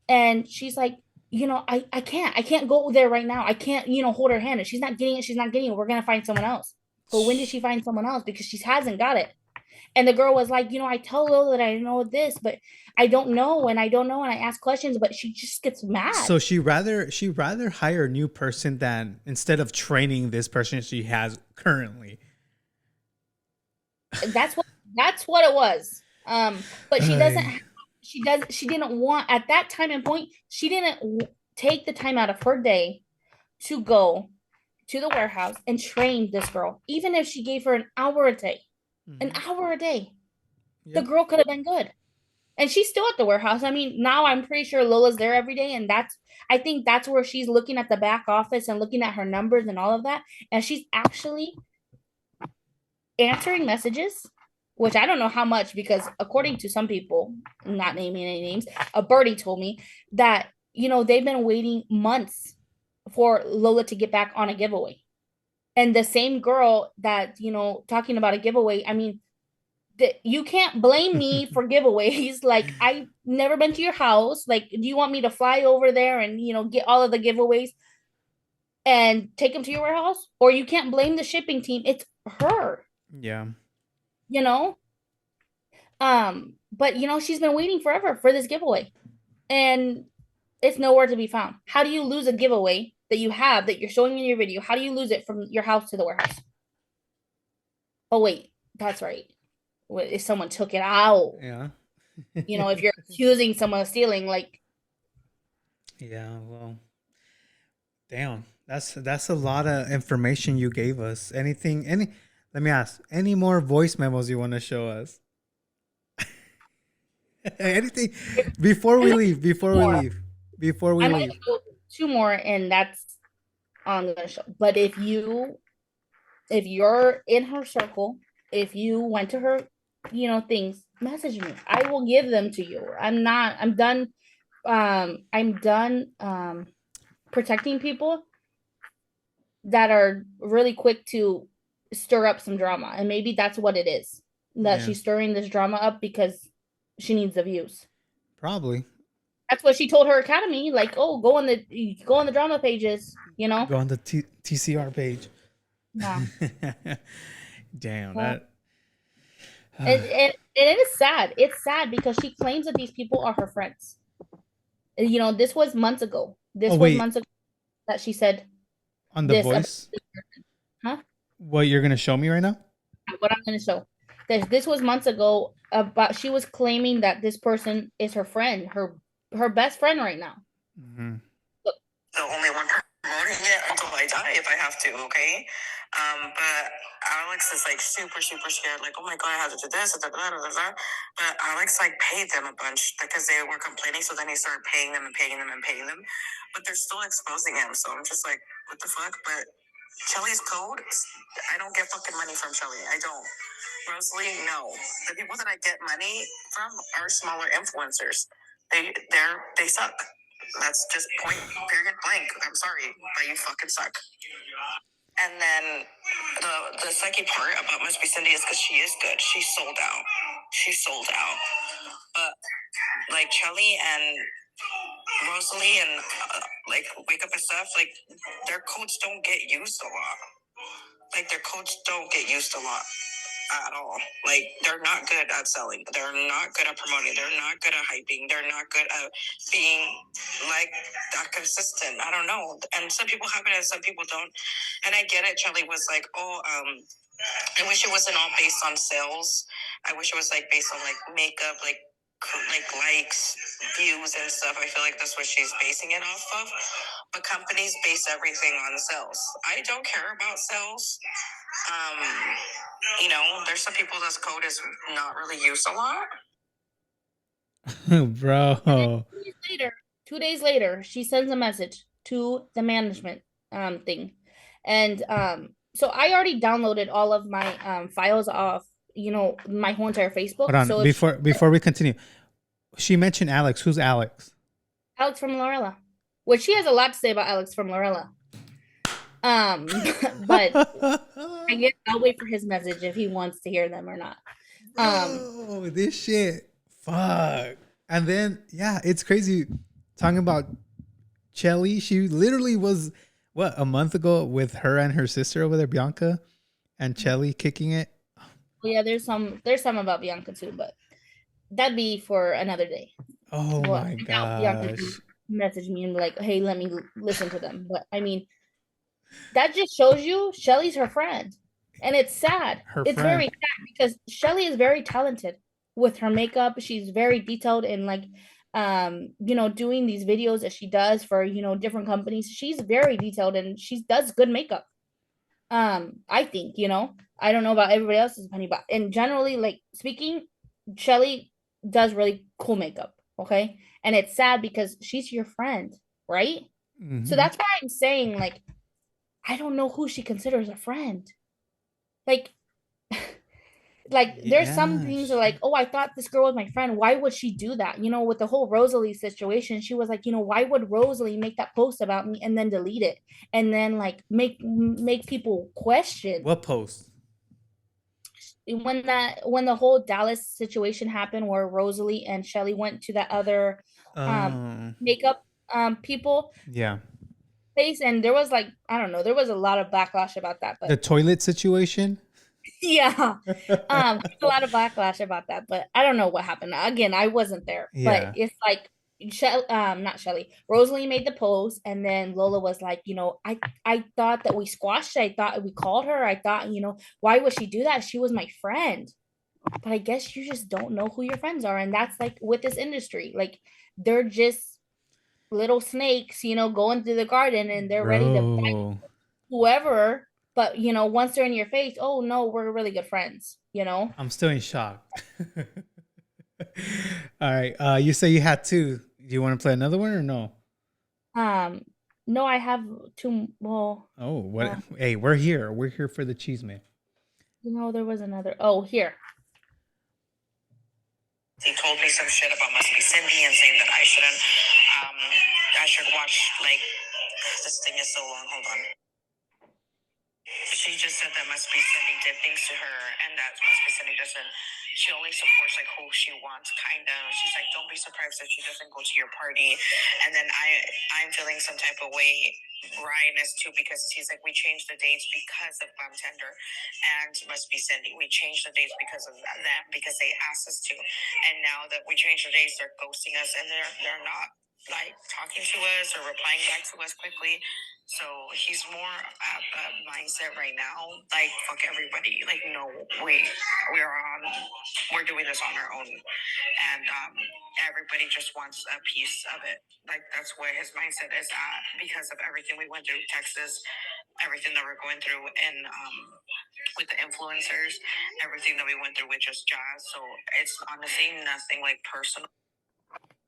And she's like, I can't go there right now. I can't, hold her hand. And she's not getting it. She's not getting it. We're going to find someone else. But when did she find someone else? Because she hasn't got it. And the girl was like, I tell Lola that I know this, but I don't know. And I don't know. And I ask questions, but she just gets mad. So she rather hire a new person than instead of training this person she has currently. That's what it was. But she didn't want, at that time and point, she didn't take the time out of her day to go to the warehouse and train this girl. Even if she gave her an hour a day, the girl could have been good. And she's still at the warehouse. I mean, now I'm pretty sure Lola's there every day. And I think that's where she's looking at the back office and looking at her numbers and all of that. And she's actually answering messages, which I don't know how much, because according to some people, not naming any names, a birdie told me that, they've been waiting months for Lola to get back on a giveaway. And the same girl that, talking about a giveaway, I mean, you can't blame me for giveaways. Like, I've never been to your house. Like, do you want me to fly over there and, get all of the giveaways and take them to your warehouse? Or you can't blame the shipping team. It's her. Yeah. But, she's been waiting forever for this giveaway. And it's nowhere to be found. How do you lose a giveaway that you have, that you're showing in your video? How do you lose it from your house to the warehouse? Oh, wait, that's right. If someone took it out. Yeah. If you're accusing someone of stealing, like. Yeah, well, damn, that's a lot of information you gave us. Let me ask, any more voice memos you want to show us? Anything before we leave? I'm gonna go 2 more, and that's all I'm gonna show. But if you're in her circle, if you went to her, things, message me. I will give them to you. I'm done. I'm done protecting people that are really quick to stir up some drama. And maybe that's what it is. That she's stirring this drama up because she needs the views. Probably. That's what she told her academy. Like, oh, go on the drama pages, Go on the TCR page. Yeah. Damn, well, and it is sad. It's sad because she claims that these people are her friends. This was months ago. Months ago that she said on the voice. Huh? What you're gonna show me right now? What I'm gonna show. This was months ago. About she was claiming that this person is her friend, her best friend right now. the only one promoting it until I die if I have to, okay? But Alex is like super, super scared, like, oh my god, I have to do this, da, da, da, da, da. But Alex like paid them a bunch because they were complaining, so then he started paying them and paying them and paying them. But they're still exposing him, so I'm just like, what the fuck? But Shelly's code, I don't get fucking money from Shelly. I don't. Rosalie, no. The people that I get money from are smaller influencers. They suck. That's just point period blank. I'm sorry, but you fucking suck. And then the second part about Must Be Cindy is because she is good. She sold out. She sold out. But like Shelly and Rosalie and like Wake Up and stuff, like their codes don't get used a lot. Like their codes don't get used a lot at all. Like they're not good at selling. They're not good at promoting. They're not good at hyping. They're not good at being like that consistent. I don't know. And some people have it and some people don't. And I get it. Charlie was like, oh, I wish it wasn't all based on sales. I wish it was like based on like makeup, like likes, views and stuff. I feel like that's what she's basing it off of. But companies base everything on sales. I don't care about sales. There's some people this code is not really used a lot. Bro. 2 days later, she sends a message to the management thing. And so I already downloaded all of my files off, my whole entire Facebook. Hold on, So before we continue, she mentioned Alex. Who's Alex? Alex from Lorella. Which she has a lot to say about Alex from Lorella. But I guess I'll wait for his message if he wants to hear them or not. Oh, this shit. Fuck. And then it's crazy talking about Shelly. She literally was a month ago with her and her sister over there, Bianca, and Shelly kicking it. Well, yeah, there's some about Bianca too, but that'd be for another day. Oh my gosh. Message me and be like, hey, let me listen to them. But I mean, that just shows you Shelly's her friend. And it's sad. It's very sad because Shelly is very talented with her makeup. She's very detailed in like doing these videos that she does for different companies. She's very detailed and she does good makeup. I think, I don't know about everybody else's opinion, but in generally, like speaking, Shelly does really cool makeup. Okay. And it's sad because she's your friend, right? Mm-hmm. So that's why I'm saying, like, I don't know who she considers a friend. Like there's some things that like, oh, I thought this girl was my friend. Why would she do that? With the whole Rosalie situation, she was like, why would Rosalie make that post about me and then delete it and then like make people question what post? When the whole Dallas situation happened where Rosalie and Shelly went to that other makeup people place, and there was like, I don't know, there was a lot of backlash about that. But the toilet situation? Yeah. A lot of backlash about that, but I don't know what happened. Again, I wasn't there. But it's like not Shelly. Rosalie made the post and then Lola was like, I thought that we squashed it. I thought we called her. I thought, why would she do that? She was my friend. But I guess you just don't know who your friends are. And that's like with this industry. Like they're just little snakes, going through the garden and they're ready to bite whoever. But, once they're in your face, oh, no, we're really good friends, I'm still in shock. All right. You say you had two. Do you want to play another one or no? No, I have two. Well. Oh, what? Hey, we're here. We're here for the CHISME. There was another. Oh, here. He told me some shit about Must Be Cindy and saying that I shouldn't. I should watch, like, this thing is so long. Hold on. She just said that Must Be Cindy did things to her, and that Must Be Cindy doesn't. She only supports like who she wants, kind of. She's like, don't be surprised if she doesn't go to your party. And then I'm feeling some type of way. Ryan is too, because he's like, we changed the dates because of Bomb Tender and Must Be Cindy. We changed the dates because of them because they asked us to. And now that we changed the dates, they're ghosting us, and they're not. like talking to us or replying back to us quickly. So he's more at the mindset right now, like fuck everybody. Like no, we're doing this on our own, and everybody just wants a piece of it. Like that's where his mindset is at because of everything we went through, Texas, everything that we're going through, and with the influencers, everything that we went through with just jazz. So it's honestly nothing like personal.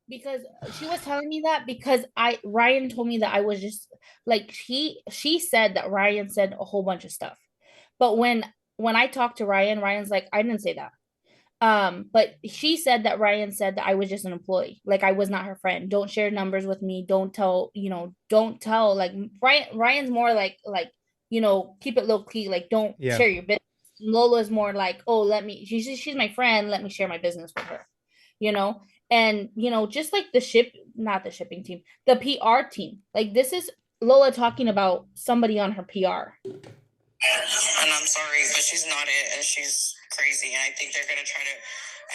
Because she was telling me that because Ryan told me that I was just like she said that Ryan said a whole bunch of stuff. But when I talked to Ryan, Ryan's like, I didn't say that. But she said that Ryan said that I was just an employee, like I was not her friend. Don't share numbers with me. Don't tell, don't tell. Like Ryan's more like keep it low key. Like don't Yeah. share your business. Lola's more like, oh, let me. She's my friend. Let me share my business with her. You know, and just like not the shipping team, the PR team. Like this is Lola talking about somebody on her PR. And I'm sorry, but she's not it, and she's crazy. And I think they're gonna try to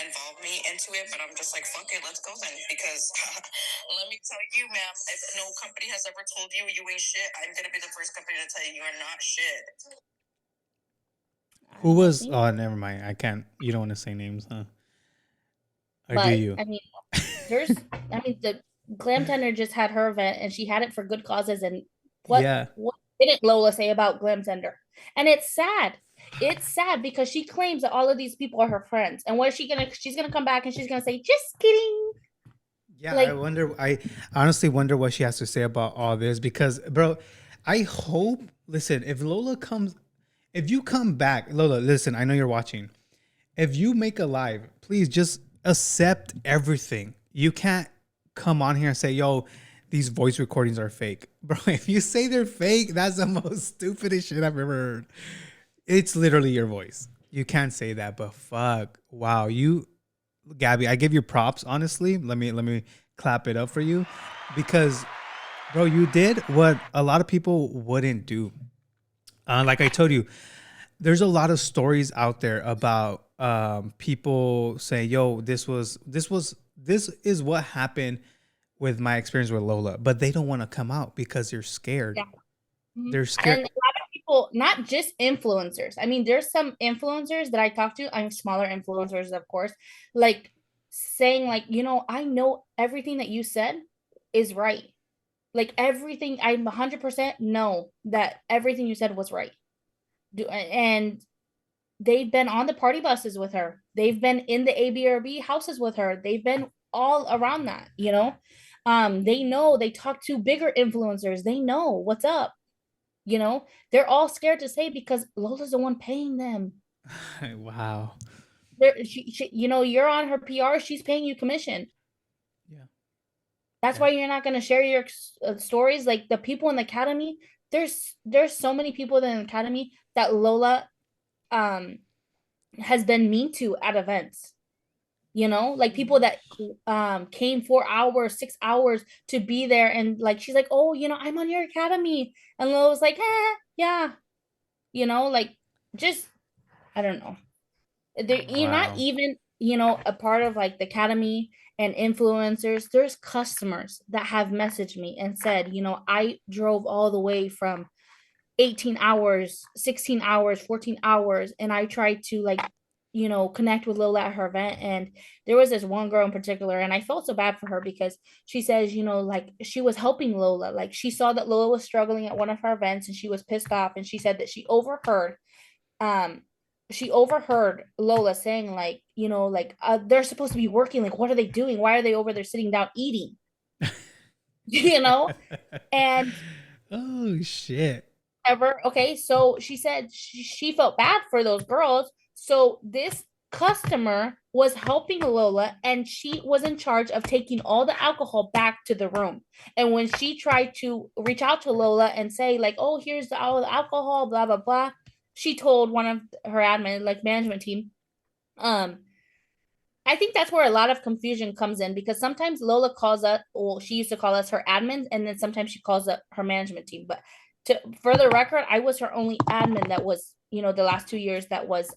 involve me into it, but I'm just like, fuck it, let's go then. Because let me tell you, ma'am, if no company has ever told you you ain't shit, I'm gonna be the first company to tell you you're not shit. Who was? Oh, never mind. I can't. You don't want to say names, huh? Or But do you? I mean, the Glam Tender just had her event, and she had it for good causes. And what didn't Lola say about Glam Tender? And it's sad. It's sad because she claims that all of these people are her friends. And what is she gonna? She's gonna come back and she's gonna say, "Just kidding." Yeah, like, I wonder. I honestly wonder what she has to say about all this because, bro, I hope. Listen, if you come back, Lola, listen. I know you're watching. If you make a live, please just accept everything. You can't come on here and say, "Yo, these voice recordings are fake," bro. If you say they're fake, that's the most stupidest shit I've ever heard. It's literally your voice. You can't say that, but fuck, wow, Gabi, I give you props. Honestly, let me clap it up for you, because, bro, you did what a lot of people wouldn't do. Like I told you, there's a lot of stories out there about people saying, "Yo, this is what happened with my experience with Lola," but they don't want to come out because they're scared. Yeah. They're scared. And a lot of people, not just influencers. I mean, there's some influencers that I talk to. I'm smaller influencers, of course, like saying like, I know everything that you said is right. Like everything, I'm 100% know that everything you said was right. And they've been on the party buses with her. They've been in the ABRB houses with her. They've been all around that, they know, they talk to bigger influencers. They know what's up. They're all scared to say because Lola's the one paying them. Wow. You're on her PR. She's paying you commission. Yeah. That's why you're not going to share your stories. Like the people in the academy, there's so many people in the academy that Lola has been mean to at events. Like people that came 4 hours, 6 hours to be there, and like she's like, oh, I'm on your academy, and Lola was like, yeah, like just I don't know. You're not even a part of like the academy and influencers. There's customers that have messaged me and said, I drove all the way from 18 hours, 16 hours, 14 hours, and I tried to like connect with Lola at her event. And there was this one girl in particular, and I felt so bad for her because she says, like she was helping Lola. Like she saw that Lola was struggling at one of her events and she was pissed off, and she said that she overheard Lola saying like, they're supposed to be working. Like, what are they doing? Why are they over there sitting down eating? And oh shit. Okay, so she said she felt bad for those girls. So this customer was helping Lola, and she was in charge of taking all the alcohol back to the room. And when she tried to reach out to Lola and say like, oh, here's all the alcohol, blah blah blah, she told one of her admin, like management team, I think that's where a lot of confusion comes in, because sometimes Lola calls us, well, she used to call us her admins, and then sometimes she calls up her management team. But for the record, I was her only admin that was, the last 2 years that was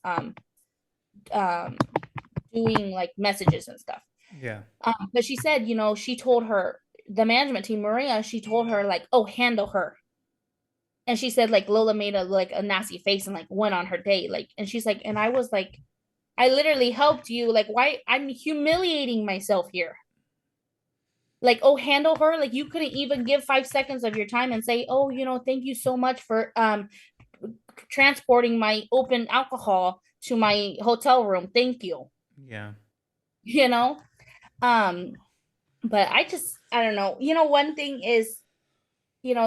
doing like messages and stuff. Yeah. But she said, she told her the management team, Maria, she told her like, oh, handle her. And she said like Lola made a nasty face and like went on her day. Like, and she's like, and I was like, I literally helped you. Like, why I'm humiliating myself here. Like, oh, handle her. Like, you couldn't even give 5 seconds of your time and say, oh, thank you so much for transporting my open alcohol to my hotel room. Thank you. Yeah. You know? But I don't know. One thing is,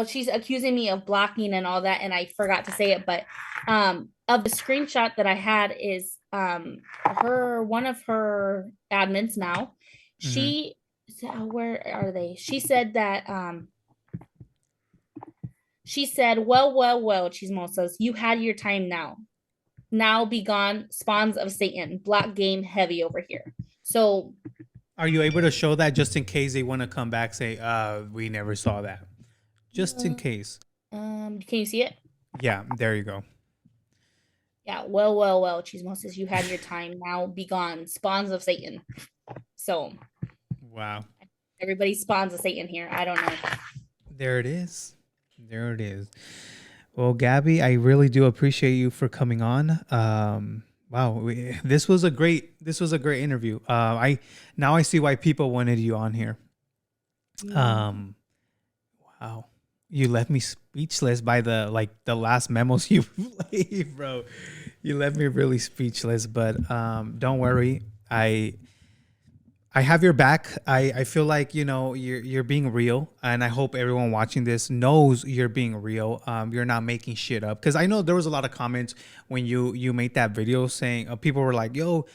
she's accusing me of blocking and all that, and I forgot to say it, but of the screenshot that I had is one of her admins now. She where are they? She said that she said, well, Chismosas, you had your time now. Now be gone, spawns of Satan. Black game heavy over here. So are you able to show that just in case they want to come back, say, we never saw that? Just in case. Can you see it? Yeah, there you go. Yeah, well, Chismosas, you had your time. Now be gone, spawns of Satan. So wow. Everybody spawns of Satan here. I don't know. There it is. There it is. Well, Gabi, I really do appreciate you for coming on. Wow, this was a great interview. I see why people wanted you on here. Wow, you left me speechless by the last memos you played, bro. You left me really speechless. But don't worry, I have your back. I feel like you're being real, and I hope everyone watching this knows you're being real. You're not making shit up, because I know there was a lot of comments when you made that video saying people were like, "Yo,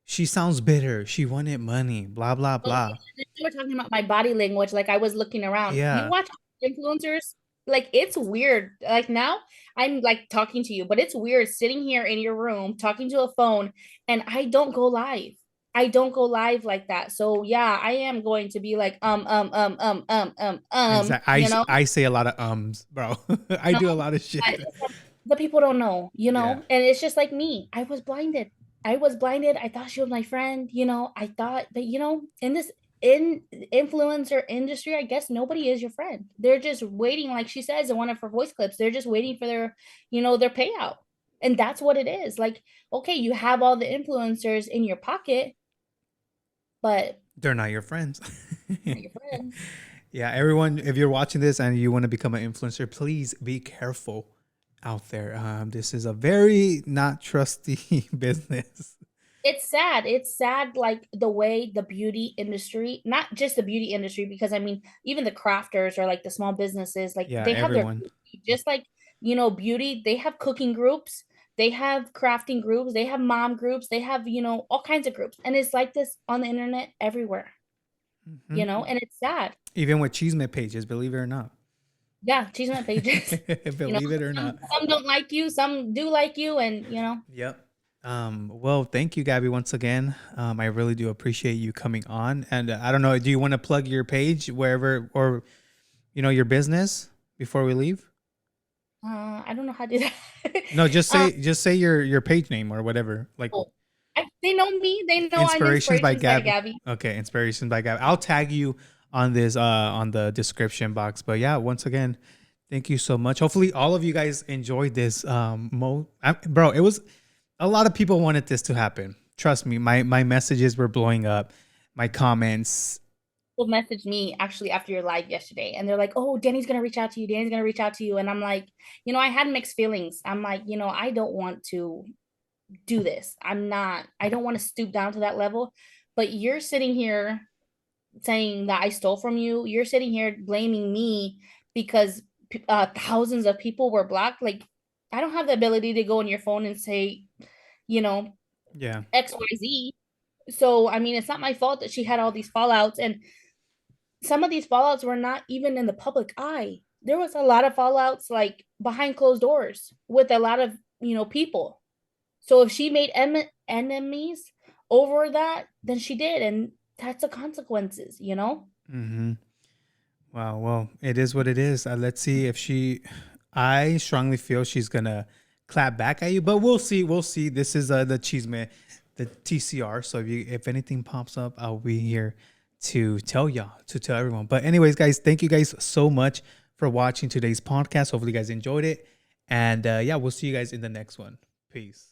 she sounds bitter. She wanted money. Blah blah blah." They were talking about my body language. Like I was looking around. Yeah. You watch influencers. Like it's weird. Like now I'm like talking to you, but it's weird sitting here in your room talking to a phone, and I don't go live. I don't go live like that. So yeah, I am going to be like Exactly. I say a lot of bro. I do a lot of shit. The people don't know, and it's just like me. I was blinded. I thought she was my friend, I thought, but in this influencer industry, I guess nobody is your friend. They're just waiting, like she says in one of her voice clips, they're just waiting for their payout. And that's what it is. Like, okay, you have all the influencers in your pocket, but they're not your friends. Not your friends. Yeah, everyone, if you're watching this and you want to become an influencer, please be careful out there. This is a very not trusty business. It's sad. It's sad, like the way the beauty industry, not just the beauty industry, because I mean, even the crafters or like the small businesses, like they have everyone. Just like, beauty, they have cooking groups, they have crafting groups, they have mom groups, they have, all kinds of groups. And it's like this on the internet everywhere, and it's sad. Even with CHISME pages, believe it or not. Yeah, CHISME pages. Believe it or not. Some don't like you, some do like you, and Yep. Well, thank you, Gabi, once again. I really do appreciate you coming on. And I don't know, do you want to plug your page wherever, or your business before we leave? I don't know how to do that. No, just say your page name or whatever. Like, they know me. They know Inspirations by Gabi. Okay, Inspirations by Gabi. I'll tag you on this on the description box. But yeah, once again, thank you so much. Hopefully, all of you guys enjoyed this. Bro, it was a lot of people wanted this to happen. Trust me, my messages were blowing up. My comments. People messaged me actually after your live yesterday, and they're like, "Oh, Danny's gonna reach out to you. Danny's gonna reach out to you." And I'm like, I had mixed feelings. I'm like, I don't want to do this. I don't want to stoop down to that level. But you're sitting here saying that I stole from you. You're sitting here blaming me because thousands of people were blocked. Like, I don't have the ability to go on your phone and say, XYZ. So, I mean, it's not my fault that she had all these fallouts. And some of these fallouts were not even in the public eye. There was a lot of fallouts like behind closed doors with a lot of, people. So if she made enemies over that, then she did. And that's the consequences, Mm-hmm. Wow. Well, it is what it is. Let's see if I strongly feel she's going to clap back at you, but we'll see. We'll see. This is the CHISME, the TCR. So if anything pops up, I'll be here to tell y'all, to tell everyone. But anyways, guys, thank you guys so much for watching today's podcast. Hopefully you guys enjoyed it. And yeah, we'll see you guys in the next one. Peace.